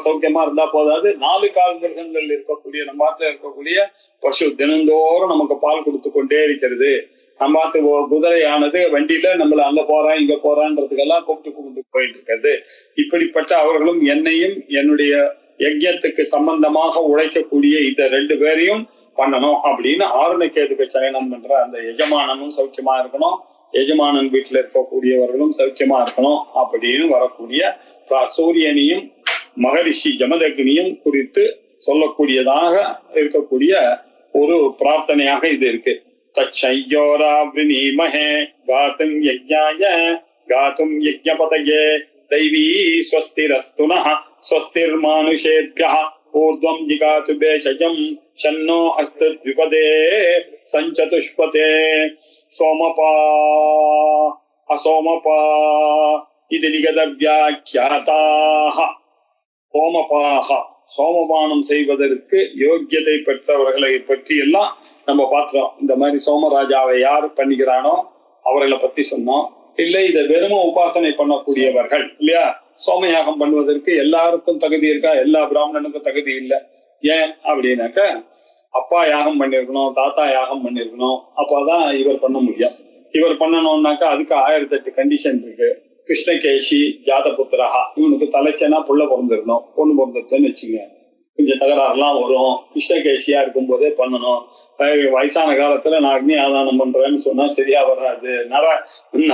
சௌக்கியமா இருந்தா போதாது, 4 கால் மிருகங்கள் இருக்கக்கூடிய நம்ம ஆத்துல இருக்கக்கூடிய பசு தினந்தோறும் நமக்கு பால் கொடுத்து கொண்டே இருக்கிறது. நம்ம ஆத்து குதிரையானது வண்டியில நம்மள அங்க போறேன் இங்க போறான்றதுக்கெல்லாம் கூப்பிட்டு போயிட்டு இருக்கிறது. இப்படிப்பட்ட அவர்களும் என்னையும் என்னுடைய யஜ்யத்துக்கு சம்பந்தமாக உழைக்கக்கூடிய இந்த 2 பேரையும் பண்ணணும் அப்படின்னு ஆருணகேதுக்கு சயனம் பண்ற அந்த எஜமானனும் சௌக்கியமா இருக்கணும், எஜமானன் வீட்டுல இருக்கக்கூடியவர்களும் சௌக்கியமா இருக்கணும் அப்படின்னு வரக்கூடிய சூரியனையும் மகரிஷி ஜமதக்னியும் குறித்து சொல்லக்கூடியதாக இருக்கக்கூடிய ஒரு பிரார்த்தனையாக இது இருக்கு. தச்சையோராவ்ரிணீமஹே காத்தும் யஜ்ஞாய காத்தும் யஜ்ஞபதயே தைவீ ஸ்வஸ்திரஸ்துனஹ ஸ்வஸ்திர் மானுஷேப்யஹ ஊர்த்வம் ஜிகாது பேஷயம் ஷன்னோ அஸ்து த்விபதே சஞ்சதுஷ்பதே சோமபா அசோமபா இது நிகத வியாக்கியாதாக. சோமபாக சோமபானம் செய்வதற்கு யோக்கியதை பெற்றவர்களை பற்றி எல்லாம் நம்ம பார்த்தோம். இந்த மாதிரி சோமராஜாவை யார் பண்ணிக்கிறானோ அவர்களை பத்தி சொன்னோம். இல்லை இதை வெறும உபாசனை பண்ணக்கூடியவர்கள் இல்லையா, சோமயாகம் பண்ணுவதற்கு எல்லாருக்கும் தகுதி இருக்கா? எல்லா பிராமணனுக்கும் தகுதி இல்லை. ஏன் அப்படின்னாக்க, அப்பா யாகம் பண்ணிருக்கணும், தாத்தா யாகம் பண்ணிருக்கணும், அப்பதான் இவர் பண்ண முடியும். இவர் பண்ணணும்னாக்கா அதுக்கு 1008 கண்டிஷன் இருக்கு. கிருஷ்ணகேஷி ஜாதபுத்திரஹா, இவனுக்கு தலைச்சனா புள்ள பிறந்திருக்கணும், பொண்ணு பிறந்திருச்சுன்னு வச்சுங்க, கொஞ்சம் தகராறுலாம் வரும். கிருஷ்ணகேஷியா இருக்கும் போதே பண்ணணும். வயசான காலத்துல நான் அக்னி ஆதானம் பண்றேன்னு சொன்னா சரியா வராது,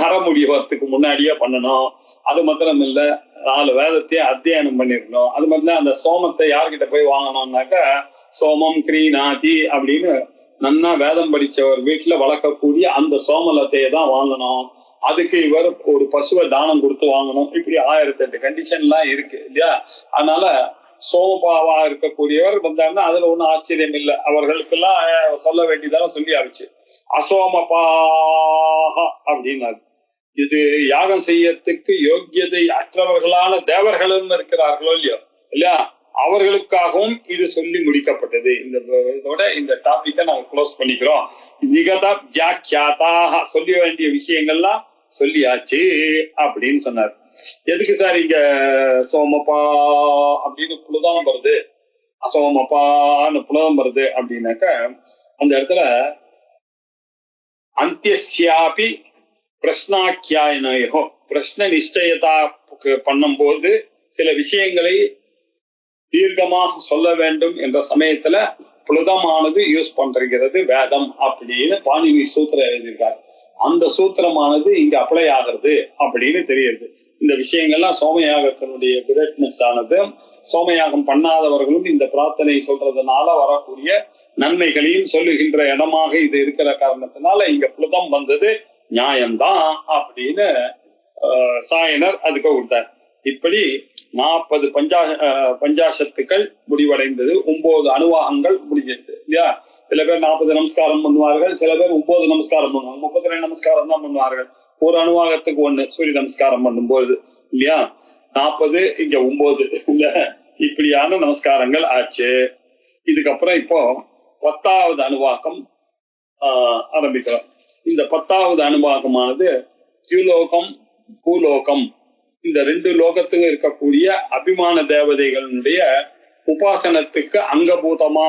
நர முடிவதுக்கு முன்னாடியே பண்ணணும். அது மாத்திரம் இல்ல, 4 வேதத்தையே அத்தியானம் பண்ணிருக்கணும். அது மாத்திரம் அந்த சோமத்தை யார்கிட்ட போய் வாங்கணும்னாக்கா, சோமம் கிரீநாதி அப்படின்னு நன்னா வேதம் படிச்சவர் வீட்டுல வளர்க்கக்கூடிய அந்த சோமலத்தையே தான் வாங்கணும். அதுக்கு இவர் ஒரு பசுவை தானம் கொடுத்து வாங்கணும். இப்படி 1008 கண்டிஷன் எல்லாம் இருக்கு இல்லையா. அதனால சோமபாவா இருக்கக்கூடியவர் வந்தாங்கன்னா அதுல ஒண்ணும் ஆச்சரியம் இல்லை. அவர்களுக்கெல்லாம் சொல்ல வேண்டியதாலும் சொல்லி ஆரம்பிச்சு. அசோமபாக அப்படின்னாரு. இது யாகம் செய்யறதுக்கு யோக்கியதை அற்றவர்களான தேவர்களும் இருக்கிறார்களோ இல்லையோ இல்லையா, அவர்களுக்காகவும் இது சொல்லி முடிக்கப்பட்டது. இதோட இந்த டாபிக்கை நம்ம க்ளோஸ் பண்ணிக்கிறோம். நிகத வியாக்கியாதாக சொல்ல வேண்டிய விஷயங்கள்லாம் சொல்லியாச்சு அப்படின்னு சொன்னார். எதுக்கு சார் இங்க சோமப்பா அப்படின்னு புலதான் வருது, அசோமப்பான்னு புலதம் வருது அப்படின்னாக்க, அந்த இடத்துல அந்தியஸ்யாபி பிரஷ்னாக்கியாயனோ பிரஷ்ன நிஷ்டயதா பண்ணும் போது சில விஷயங்களை தீர்க்கமாக சொல்ல வேண்டும் என்ற சமயத்துல புலதமானது யூஸ் பண்றது வேதம் அப்படின்னு பாணினி சூத்திரம் எழுதியிருக்காரு. அந்த சூத்திரமானது இங்க அப்ளை ஆகிறது அப்படின்னு தெரியுது. இந்த விஷயங்கள்லாம் சோமயாகத்தினுடைய கிரேட்னஸ் ஆனது, சோமயாகம் பண்ணாதவர்களும் இந்த பிரார்த்தனை சொல்றதுனால வரக்கூடிய நன்மைகளையும் சொல்லுகின்ற இடமாக இது இருக்கிற காரணத்தினால இங்க புலதம் வந்தது நியாயம்தான் அப்படின்னு சாயனர் அதுக்கு விட்டார். இப்படி 40 பஞ்சாசத்துக்கள் முடிவடைந்தது. 9 அணுவாகங்கள் முடிஞ்சிருது இல்லையா. சில பேர் 40 நமஸ்காரம் பண்ணுவார்கள், சில பேர் 9 நமஸ்காரம் பண்ணுவாங்க, 32 நமஸ்காரம் தான் பண்ணுவார்கள். ஒரு அணுவாகத்துக்கு 1 சூரிய நமஸ்காரம் பண்ணும்போது இல்லையா. 40 இங்க 9 இல்ல, இப்படியான நமஸ்காரங்கள் ஆச்சு. இதுக்கப்புறம் இப்போ 10வது அணுவாக்கம் ஆரம்பிக்கிறோம். இந்த 10வது அணுவாக்கமானது தியுலோகம் பூலோகம் இந்த 2 லோகத்துக்கு இருக்கக்கூடிய அபிமான தேவதைகளுடைய உபாசனத்துக்கு அங்கபூதமா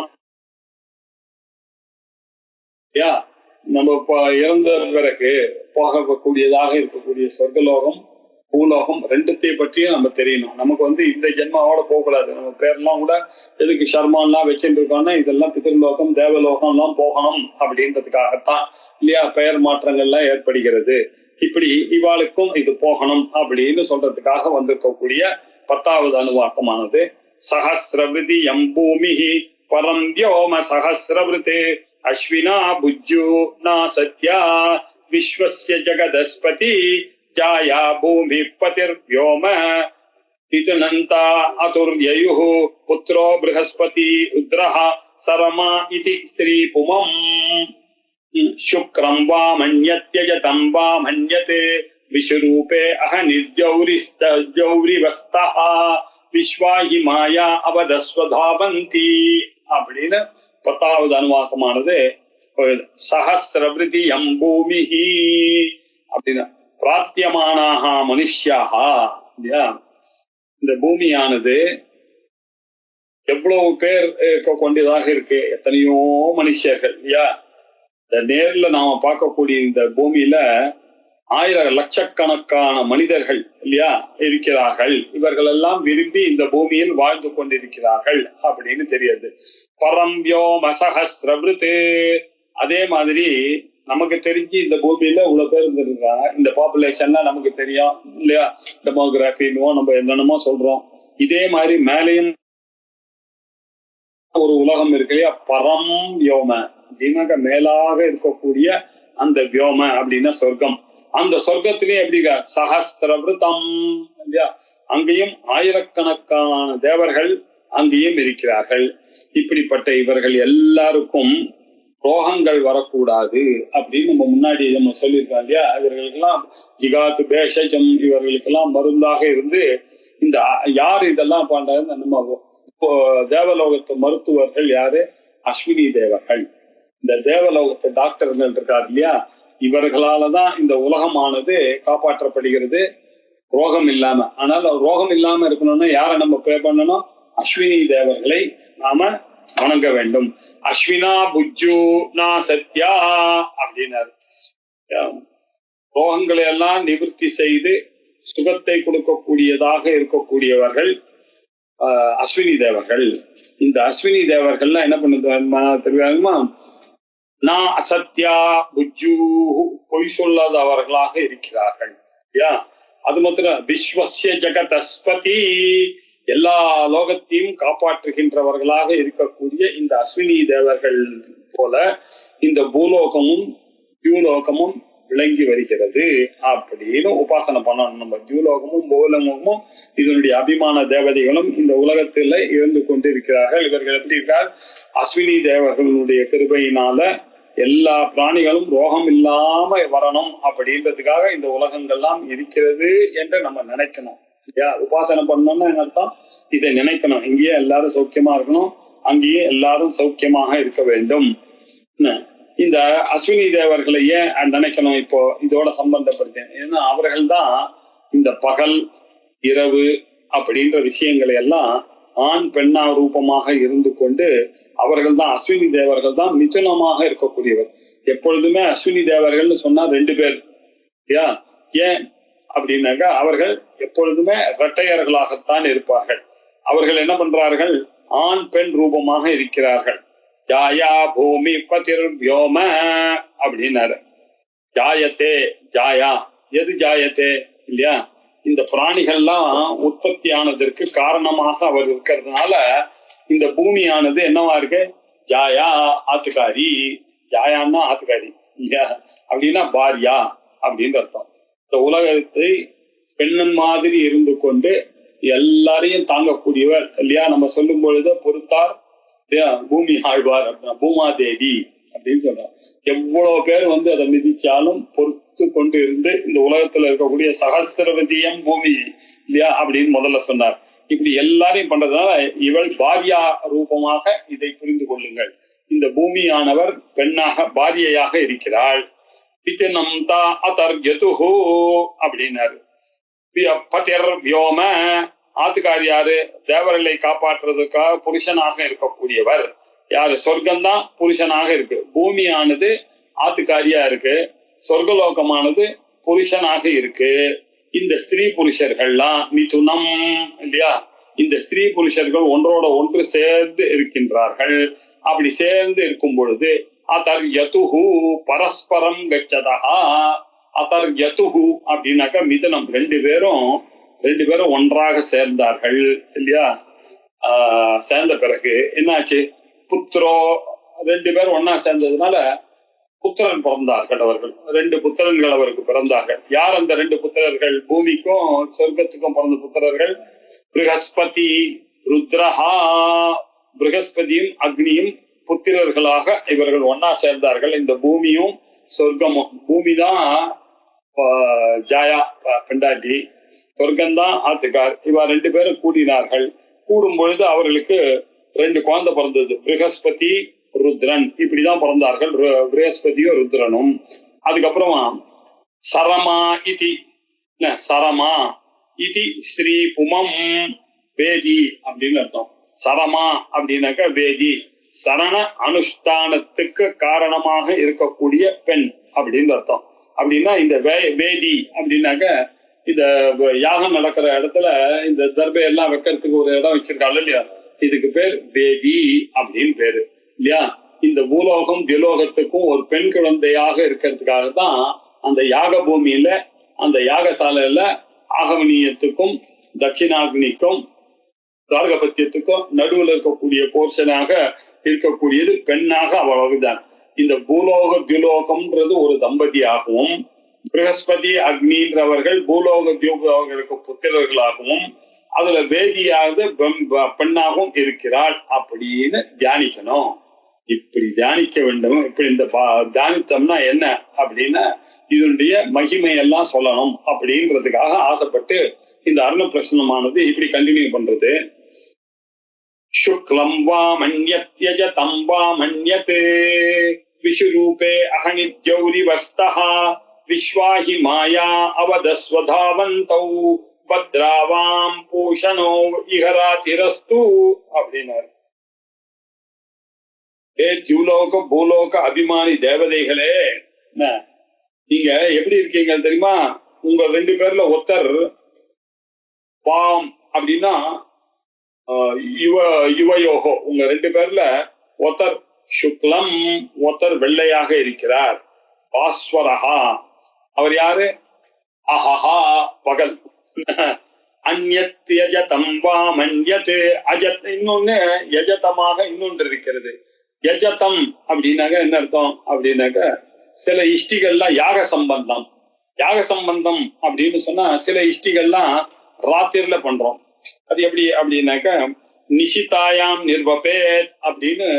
நம்ம இறந்த பிறகு போகக்கூடியதாக இருக்கக்கூடிய சொர்க்கலோகம் பூலோகம் 2த்தையும் பற்றியும் நம்ம தெரியணும். நமக்கு இந்த ஜென்மாவோட போகக்கூடாது. நம்ம பேர்லாம் கூட எதுக்கு ஷர்மான்லாம் வச்சுட்டு இருக்கோம்னா இதெல்லாம் பிதிர்லோகம் தேவலோகம் எல்லாம் போகணும் அப்படின்றதுக்காகத்தான் இல்லையா. பெயர் மாற்றங்கள்லாம் ஏற்படுகிறது. இப்படி இவாளுக்கும் இது போகணும் அப்படின்னு சொல்றதுக்காக வந்திருக்கக்கூடிய 10வது அணுவாக்கமானது சஹஸ்ரவிதி எம்பூமிஹி பரம் வ்யோம சஹஸ்ரவ்ருதே அஸ்வினா புஜ்ஜு நா சத்யா விஸ்வஸ்ய ஜகதஸ்பதி ஜாயா பூமி பதிர் வ்யோம இதனந்தா அதுர்யயுः புத்ரோ ப்ரஹஸ்பதி உத்ரஹ சரமா இதி ஸ்திரீ புமம் शुक्रं वा मन्यत्यजतं वा मन्यते विश्वरूपे अहनिर्जौरिस्तौरिवस्तः विश्वाहि माया अवदस्वधावन्ति அப்படின்னு 10வது அனுவாக்கமானது சஹஸ்ரவ்ருதியம் பூமிஹி அப்படின்னா பிரார்த்தியமானாக மனுஷ்யாக இல்லையா. இந்த பூமியானது எவ்வளவு பேர் கொண்டதாக இருக்கு, எத்தனையோ மனுஷர்கள் இல்லையா. இந்த நேர்ல நாம பார்க்கக்கூடிய இந்த பூமியில 1000 லட்சக்கணக்கான மனிதர்கள் இல்லையா இருக்கிறார்கள். இவர்கள் எல்லாம் விரும்பி இந்த பூமியில் வாழ்ந்து கொண்டிருக்கிறார்கள் அப்படின்னு தெரியுது. பரம் வ்யோம சஹஸ்ரவ்ருதே. அதே மாதிரி நமக்கு தெரிஞ்சு இந்த பூமியில இவ்வளவு பேர் இருந்திருக்காங்க. இந்த பாப்புலேஷன்லாம் நமக்கு தெரியும் இல்லையா, டெமோகிராஃபின்னு நம்ம என்னென்னமோ சொல்றோம். இதே மாதிரி மேலையும் ஒரு உலகம் இருக்கு இல்லையா, பரம் வ்யோம அப்படின்னாக்க மேலாக இருக்கக்கூடிய அந்த வியோம அப்படின்னா சொர்க்கம். அந்த சொர்க்கத்திலே எப்படிங்க சஹஸ்ரவ்ருதம் இல்லையா, அங்கேயும் ஆயிரக்கணக்கான தேவர்கள் அங்கேயும் இருக்கிறார்கள். இப்படிப்பட்ட இவர்கள் எல்லாருக்கும் ரோகங்கள் வரக்கூடாது அப்படின்னு நம்ம முன்னாடி நம்ம சொல்லியிருக்கோம் இல்லையா. இவர்களுக்கெல்லாம் ஜிகாத்து பேஷம் இவர்களுக்கெல்லாம் மருந்தாக இருந்து இந்த யார் இதெல்லாம் பண்றாங்க, நம்ம தேவலோகத்து மருத்துவர்கள் யாரு, அஸ்வினி தேவர்கள். இந்த தேவலோகத்து டாக்டர்கள் இருக்காரு இல்லையா, இவர்களாலதான் இந்த உலகமானது காப்பாற்றப்படுகிறது ரோகம் இல்லாம. ஆனால் ரோகம் இல்லாம இருக்கணும்னா யாரை நம்ம ப்ரே பண்ணணும், அஸ்வினி தேவர்களை நாம வணங்க வேண்டும். அஸ்வினா புஜ்ஜு நா சத்யா அப்படின்னாரு. ரோகங்களை எல்லாம் நிவர்த்தி செய்து சுகத்தை கொடுக்கக்கூடியதாக இருக்கக்கூடியவர்கள் அஸ்வினி தேவர்கள். இந்த அஸ்வினி தேவர்கள்லாம் என்ன பண்ணுது தெரியுமா, நான் அசத்யா புஜ்ஜு பொய் சொல்லாதவர்களாக இருக்கிறார்கள். அது மாத்திரம் விஸ்வஸ்ய ஜகதஸ்பதி எல்லா லோகத்தையும் காப்பாற்றுகின்றவர்களாக இருக்கக்கூடிய இந்த அஸ்வினி தேவர்கள் போல இந்த பூலோகமும் தியூலோகமும் விளங்கி வருகிறது அப்படின்னு உபாசனை பண்ணணும். நம்ம தியூலோகமும் பூலோகமும் இதனுடைய அபிமான தேவதைகளும் இந்த உலகத்துல இருந்து கொண்டிருக்கிறார்கள். இவர்கள் எப்படி இருக்கார், அஸ்வினி தேவர்களுடைய கிருபையினால எல்லா பிராணிகளும் ரோகம் இல்லாம வரணும் அப்படின்றதுக்காக இந்த உலகங்கள்லாம் இருக்கிறது என்று நம்ம நினைக்கணும். உபாசனை பண்ணணும்னா என்ன அர்த்தம், இதை நினைக்கணும். இங்கேயே எல்லாரும் சௌக்கியமா இருக்கணும், அங்கேயே எல்லாரும் சௌக்கியமாக இருக்க வேண்டும். இந்த அஸ்வினி தேவர்களை ஏன் நினைக்கணும் இப்போ இதோட சம்பந்தப்படுத்தேன், ஏன்னா அவர்கள் தான் இந்த பகல் இரவு அப்படின்ற விஷயங்களை எல்லாம் ஆண் பெண்ணா ரூபமாக இருந்து கொண்டு அவர்கள் தான் அஸ்வினி தேவர்கள் தான் மிதுனமாக இருக்கக்கூடியவர். எப்பொழுதுமே அஸ்வினி தேவர்கள்னு சொன்னா 2 பேர். ஏன் அப்படின்னாக்கா அவர்கள் எப்பொழுதுமே இரட்டையர்களாகத்தான் இருப்பார்கள். அவர்கள் என்ன பண்றார்கள், ஆண் பெண் ரூபமாக இருக்கிறார்கள். ஜாயா பூமி பதிர் வியோம அப்படின்னாரு. ஜாயத்தே ஜாயா, எது ஜாயத்தே இல்லையா, இந்த பிராணிகள்லாம் உற்பத்தி ஆனதற்கு காரணமாக அவர் இருக்கிறதுனால இந்த பூமியானது என்னவா இருக்கு, ஜாயா ஆத்துக்காரி. ஜாயான்னா ஆத்துக்காரி இல்லையா, அப்படின்னா பாரியா அப்படின்னு அர்த்தம். இந்த உலகத்தை பெண்ணன் மாதிரி இருந்து கொண்டு எல்லாரையும் தாங்கக்கூடியவர் இல்லையா. நம்ம சொல்லும் பொழுது பொறுத்தார் இல்லையா, பூமி ஆழ்வார் அப்படின்னா பூமாதேவி அப்படின்னு சொல்றார். எவ்வளவு பேர் அதை மிதிச்சாலும் பொறுத்து கொண்டு இருந்து இந்த உலகத்துல இருக்கக்கூடிய சகசிரவதியம் பூமி இல்லையா அப்படின்னு முதல்ல சொன்னார். இப்படி எல்லாரையும் பண்றதுனால இவள் பாரியா ரூபமாக இதை புரிந்து கொள்ளுங்கள். இந்த பூமியானவர் பெண்ணாக பாரியையாக இருக்கிறாள். அப்படின்னாரு. பதிர் வியோம ஆத்துக்கார் யாரு, தேவர்களை காப்பாற்றுறதுக்காக புருஷனாக இருக்கக்கூடியவர் யாரு, சொர்க்கம்தான் புருஷனாக இருக்கு. பூமியானது ஆத்துக்காரியா இருக்கு, சொர்க்கலோகமானது புருஷனாக இருக்கு. இந்த ஸ்திரீ புருஷர்கள்லாம் மிதுனம் இல்லையா, இந்த ஸ்திரீ புருஷர்கள் ஒன்றோட ஒன்று சேர்ந்து இருக்கின்றார்கள். அப்படி சேர்ந்து இருக்கும் பொழுது அதர் யதுஹு பரஸ்பரம் கச்சதா. அதர் யதுஹு அப்படின்னாக்கா மிதுனம், 2 பேரும் ஒன்றாக சேர்ந்தார்கள் இல்லையா. சேர்ந்த பிறகு என்னாச்சு, புத்திரோ, 2 பேர் ஒன்னா சேர்ந்ததுனால புத்திரன் பிறந்தார்கள். அவர்கள் 2 புத்திரன்கள் அவருக்கு பிறந்தார்கள். யார் அந்த 2 புத்திரர்கள்? பூமிக்கும் சொர்க்கத்துக்கும் பிறந்த புத்திரர்கள் ப்ரஹஸ்பதி ருத்ரஹா. ப்ரஹஸ்பதியும் அக்னியும் புத்திரர்களாக இவர்கள் ஒன்னா சேர்ந்தார்கள். இந்த பூமியும் சொர்க்கமும், பூமி தான் ஜாயா பெண்டாட்டி, சொர்க்கம்தான் ஆத்துக்கார். இவ 2 பேரும் கூடினார்கள். கூடும் பொழுது அவர்களுக்கு 2 குழந்தை பிறந்தது. ப்ரஹஸ்பதி ருத்ரன் இப்படிதான் பிறந்தார்கள், ப்ரஹஸ்பதியும் ருத்ரனும். அதுக்கப்புறமா சரமா இதி, சரமா இதி ஸ்ரீ புமம் வேதி அப்படின்னு அர்த்தம். சரமா அப்படின்னாக்க வேதி, சரண அனுஷ்டானத்துக்கு காரணமாக இருக்கக்கூடிய பெண் அப்படின்னு அர்த்தம். அப்படின்னா இந்த வேதி அப்படின்னாக்க இந்த யாகம் நடக்கிற இடத்துல இந்த தர்பை எல்லாம் வைக்கிறதுக்கு ஒரு இடம் வச்சிருக்காங்க இல்லையா, இதுக்கு பேர் வேதி அப்படின்னு பேரு இல்லையா. இந்த பூலோகம் திலோகத்துக்கும் ஒரு பெண் குழந்தையாக இருக்கிறதுக்காக தான் அந்த யாக பூமியில, அந்த யாகசாலையில ஆகமனியத்துக்கும் தட்சிணாக்னிக்கும் கார்கபத்தியத்துக்கும் நடுவில் இருக்கக்கூடிய போர்ஷனாக இருக்கக்கூடியது பெண்ணாக அவ்வளவுதான். இந்த பூலோக திலோகம்ன்றது ஒரு தம்பதியாகவும், ப்ரஹஸ்பதி அக்னின்றவர்கள் பூலோக தியோகர்களுக்கு புத்திரர்களாகவும், அதுல வேதியாவது பெண்ணாகவும் இருக்கிறாள் அப்படின்னு தியானிக்கணும். இப்படி தியானிக்க வேண்டும். இப்படி இந்த தியானித்தோம்னா என்ன அப்படின்னா இதனுடைய மகிமையெல்லாம் சொல்லணும் அப்படின்றதுக்காக ஆசைப்பட்டு இந்த அருண பிரசனமானது இப்படி கண்டினியூ பண்றது. சுக்லம் வா மன்யத்யஜதம் வா மன்யத் விசுரூபே அஹனித்யௌரி வஸ்தஹ விஸ்வாஹி மாயா அவதஸ்வதாவந்தௌ பத்ராவாம் பூஷணோ இஹராதிரஸ்து அப்படின்னாரு. தியூலோக பூலோக அபிமானி தேவதைகளே, நீங்க எப்படி இருக்கீங்க தெரியுமா? உங்க 2 பேர்ல ஒருத்தர் பாம் அப்படின்னா யுவயோகோ, உங்க 2 பேர்ல ஒருத்தர் சுக்லம், ஒருத்தர் வெள்ளையாக இருக்கிறார். பாஸ்வரஹா, அவர் யாரு? அஹஹா பகல். அந்யத் யஜதம் வா மன்யத், அஜத் இன்னொன்னு யஜதமாக இன்னொன்று இருக்கிறது. யஜதம் அப்படின்னாக்க என்ன அர்த்தம் அப்படின்னாக்க சில இஷ்டிகள்லாம் யாக சம்பந்தம். யாக சம்பந்தம் அப்படின்னு சொன்னா சில இஷ்டிகள்லாம் ராத்திரில பண்றோம். அது எப்படி அப்படின்னாக்க நிஷிதாயாம் நிர்வபேத் அப்படின்னு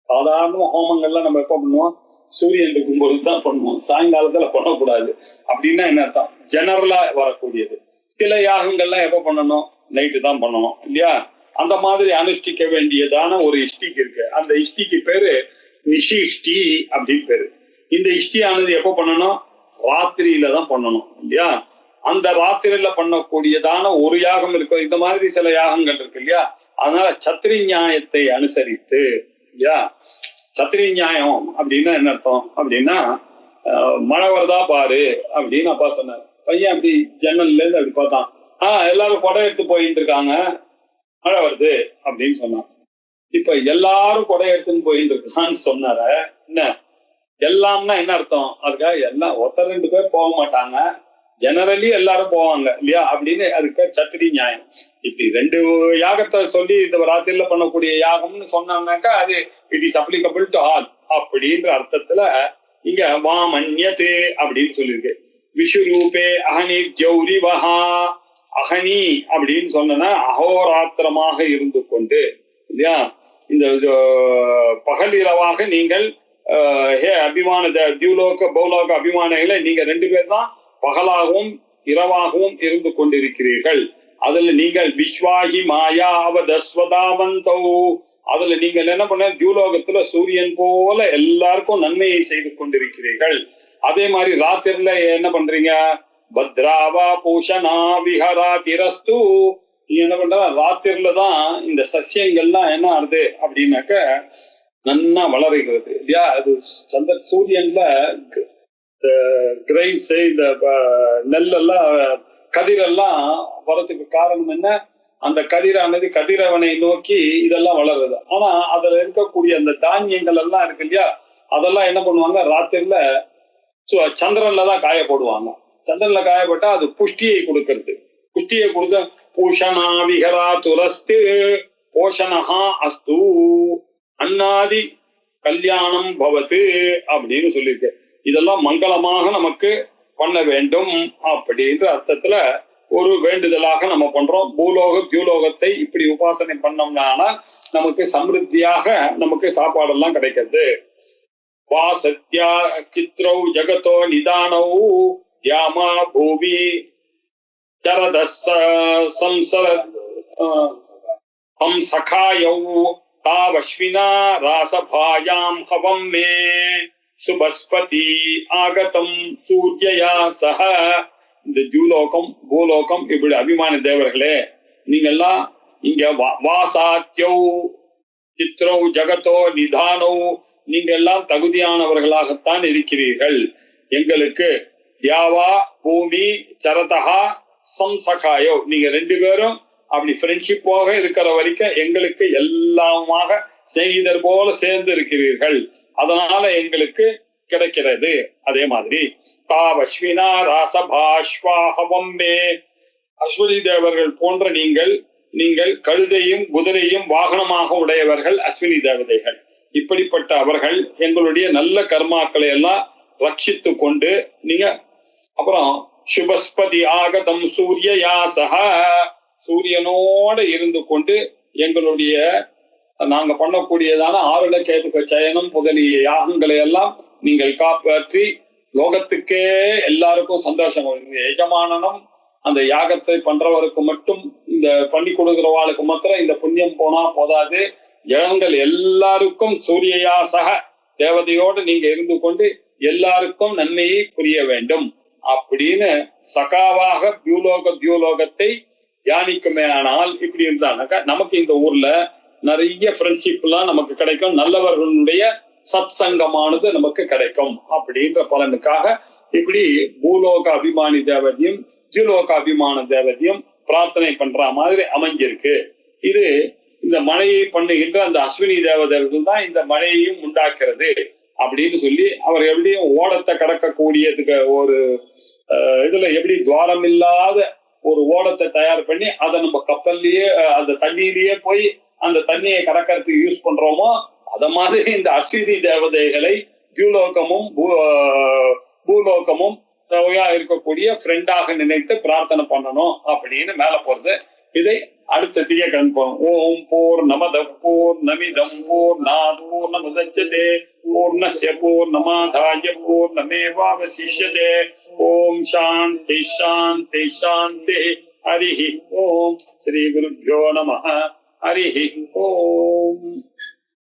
சாதாரண ஹோமங்கள்லாம் நம்ம எப்ப பண்ணுவோம்? சூரியன் இருக்கும் பொழுதுதான் பண்ணுவோம், சாயங்காலத்துல பண்ணக்கூடாது. அப்படின்னா என்ன அர்த்தம்? ஜெனரலா வரக்கூடியது. சில யாகங்கள்லாம் எப்ப பண்ணணும்? நைட்டு தான் பண்ணணும் இல்லையா. அந்த மாதிரி அனுஷ்டிக்க வேண்டியதான ஒரு இஷ்டிக்கு இருக்கு. அந்த இஷ்டிக்கு பேரு நிஷிஷ்டி அப்படின்னு பேரு. இந்த இஷ்டியானது எப்ப பண்ணணும்? ராத்திரியில தான் பண்ணணும் இல்லையா. அந்த ராத்திரியில பண்ணக்கூடியதான ஒரு யாகம் இருக்கு. இந்த மாதிரி சில யாகங்கள் இருக்கு இல்லையா. அதனால சத்திரி நியாயத்தை அனுசரித்து இல்லையா. சத்திரி நியாயம் அப்படின்னா என்ன அர்த்தம் அப்படின்னா மழை வருதா பாரு அப்படின்னு அப்பா சொன்னார். பையன் அப்படி ஜன்னல்ல இருந்து அப்படி பார்த்தான். எல்லாரும் கொடை எடுத்து போயிட்டு இருக்காங்க, மழை வருது அப்படின்னு சொன்னான். இப்ப எல்லாரும் கொடை எடுத்துன்னு போயிட்டு இருக்கான்னு சொன்னார. என்ன எல்லாம்னா என்ன அர்த்தம்? அதுக்காக எல்லாம் ஒருத்தர் 2 பேர் போக மாட்டாங்க, ஜெனரலி எல்லாரும் போவாங்க இல்லையா. அப்படின்னு அதுக்கு சத்திரி நியாயம். இப்படி 2 யாகத்தை சொல்லி இந்த ராத்திரில பண்ணக்கூடிய யாகம்னு சொன்னாங்கன்னாக்கா அது it is applicable to all அப்படின்ற அர்த்தத்துல இங்க வாமன்யத்து அப்படின்னு சொல்லியிருக்கு. விஷுரூபே அஹனி ஜௌரி வஹா, அகனி அப்படின்னு சொன்னா அகோராத்திரமாக இருந்து கொண்டு இல்லையா. இந்த பகலிரவாக நீங்கள் அபிமான தியூலோக பௌலோக அபிமானிகளை நீங்க 2 பேர் தான் பகலாகவும் இரவாகவும் இருந்து கொண்டிருக்கிறீர்கள். அதுல நீங்கள் விஸ்வாகி மாயா அவதஸ்வதாவந்தௌ, அதுல நீங்கள் என்ன பண்ண? தியூலோகத்துல சூரியன் போல எல்லாருக்கும் நன்மையை செய்து கொண்டிருக்கிறீர்கள். அதே மாதிரி ராத்திரில என்ன பண்றீங்க? பத்ராவா பூஷணா விஹரா திரஸ்து, நீங்க என்ன பண்ற? ராத்திரில தான் இந்த சசியங்கள்லாம் என்ன ஆகுது அப்படின்னாக்க நன்னா வளருகிறது இல்லையா. அது சூரியன்ல கிரைன்ஸ், இந்த நெல்லெல்லாம் கதிரெல்லாம் வரதுக்கு காரணம் என்ன? அந்த கதிரானது கதிரவனை நோக்கி இதெல்லாம் வளருது. ஆனா அதுல இருக்கக்கூடிய அந்த தானியங்கள் எல்லாம் இருக்கு இல்லையா, அதெல்லாம் என்ன பண்ணுவாங்க? ராத்திரில சந்திரன்ல தான் காய போடுவாங்க. சந்திரன்ல காயப்பட்டா அது புஷ்டியை கொடுக்கறது. புஷ்டியை கொடுக்க பூஷணா விஹரா துரஸ்து போஷணஹா அஸ்து, அன்னாதி கல்யாணம் பவத்து அப்படின்னு சொல்லியிருக்கு. இதெல்லாம் மங்களமாக நமக்கு பண்ண வேண்டும் அப்படின்ற அர்த்தத்துல ஒரு வேண்டுதலாக நம்ம பண்றோம். பூலோக தியூலோகத்தை இப்படி உபாசனை பண்ணோம்னா நமக்கு சமிருத்தியாக நமக்கு சாப்பாடெல்லாம் கிடைக்கிறது. வா சத்யா சித்ரௌ ஜகதோ நிதானௌ யாமா பூமி சரத சம்சர ஹம் சகாயௌ தாவஸ்வினா ராசபாயாம் ஹவம் மே சுபஸ்பதி ஆகதம் சூர்யயா சஹ. இந்த ஜூலோகம் பூலோகம் இப்படி அபிமான தேவர்களே, நீங்கெல்லாம் இங்க வாசாத்யௌ சித்ரௌ ஜகதோ நிதானோ, நீங்க எல்லாம் தகுதியானவர்களாகத்தான் இருக்கிறீர்கள். எங்களுக்கு தியாவா பூமி சரதஹா சம்சகாயோ, நீங்க ரெண்டு பேரும் அப்படி ஃப்ரெண்ட்ஷிப்பாக இருக்கிற வரைக்கும் எங்களுக்கு எல்லாமாக சிநேகிதர் போல சேர்ந்து இருக்கிறீர்கள். அதனால எங்களுக்கு கிடைக்கிறது. அதே மாதிரி தாவஸ்வினா ராசபாஷ்வாஹவம் மே, அஸ்வனி தேவர்கள் போன்ற நீங்கள் கழுதையும் குதிரையும் வாகனமாக உடையவர்கள் அஸ்வினி தேவதைகள். இப்படிப்பட்ட அவர்கள் எங்களுடைய நல்ல கர்மாக்களை எல்லாம் ரட்சித்து கொண்டு நீங்க அப்புறம் சுபஸ்பதி ஆகதம் சூரிய யாசக, சூரியனோட இருந்து கொண்டு எங்களுடைய நாங்க பண்ணக்கூடியதான ஆருட கேதுக சயனம் முதலிய யாகங்களை எல்லாம் நீங்கள் காப்பாற்றி லோகத்துக்கே எல்லாருக்கும் சந்தோஷம். எஜமானனும் அந்த யாகத்தை பண்றவருக்கு மட்டும், இந்த பண்ணி கொடுக்கிறவாளுக்கு மாத்திரம் இந்த புண்ணியம் போனா போதாது, ஜனங்கள் எல்லாருக்கும் சூரியயாசக தேவதையோடு நீங்க இருந்து கொண்டு எல்லாருக்கும் நன்மையை புரிய வேண்டும் அப்படின்னு சகாவாக தியூலோகத்தை தியானிக்குமே. ஆனால் இப்படி இருந்தானாக்கா நமக்கு இந்த ஊர்ல நிறைய ஃப்ரெண்ட்ஷிப் எல்லாம் நமக்கு கிடைக்கும், நல்லவர்களுடைய சத் சங்கமானது நமக்கு கிடைக்கும் அப்படின்ற பலனுக்காக இப்படி பூலோக அபிமானி தேவதையும் ஜூலோக அபிமான தேவதையும் பிரார்த்தனை பண்ற மாதிரி அமைஞ்சிருக்கு. இது இந்த மழையை பண்ணுகின்ற அந்த அஸ்வினி தேவதைகள் தான் இந்த மழையையும் உண்டாக்குறது அப்படின்னு சொல்லி அவர் எப்படியும் ஓடத்தை கடக்கக்கூடியதுக்கு ஒரு இதுல எப்படி துவாரம் இல்லாத ஒரு ஓடத்தை தயார் பண்ணி அதை நம்ம கப்பல்லையே அந்த தண்ணியிலேயே போய் அந்த தண்ணியை கடக்கிறதுக்கு யூஸ் பண்றோமோ அத மாதிரி இந்த அஸ்வினி தேவதைகளை தியூலோகமும் பூலோகமும் இருக்கக்கூடிய ஃப்ரெண்டாக நினைத்து பிரார்த்தனை பண்ணணும் அப்படின்னு மேல போறது. இதை அடுத்த தீய கண்போம். ஓம் பூர்ணமத பூர்ணமிதம் பூர்ணாத் பூர்ணமுதச்யதே பூர்ணஸ்ய பூர்ணமாதாய பூர்ணமேவாவசிஷ்யதே. ஓம் சாந்தி சாந்தி சாந்தி. ஹரிஹி ஓம். ஸ்ரீ குருभ्यो நமः. ஹரிஹி ஓம்.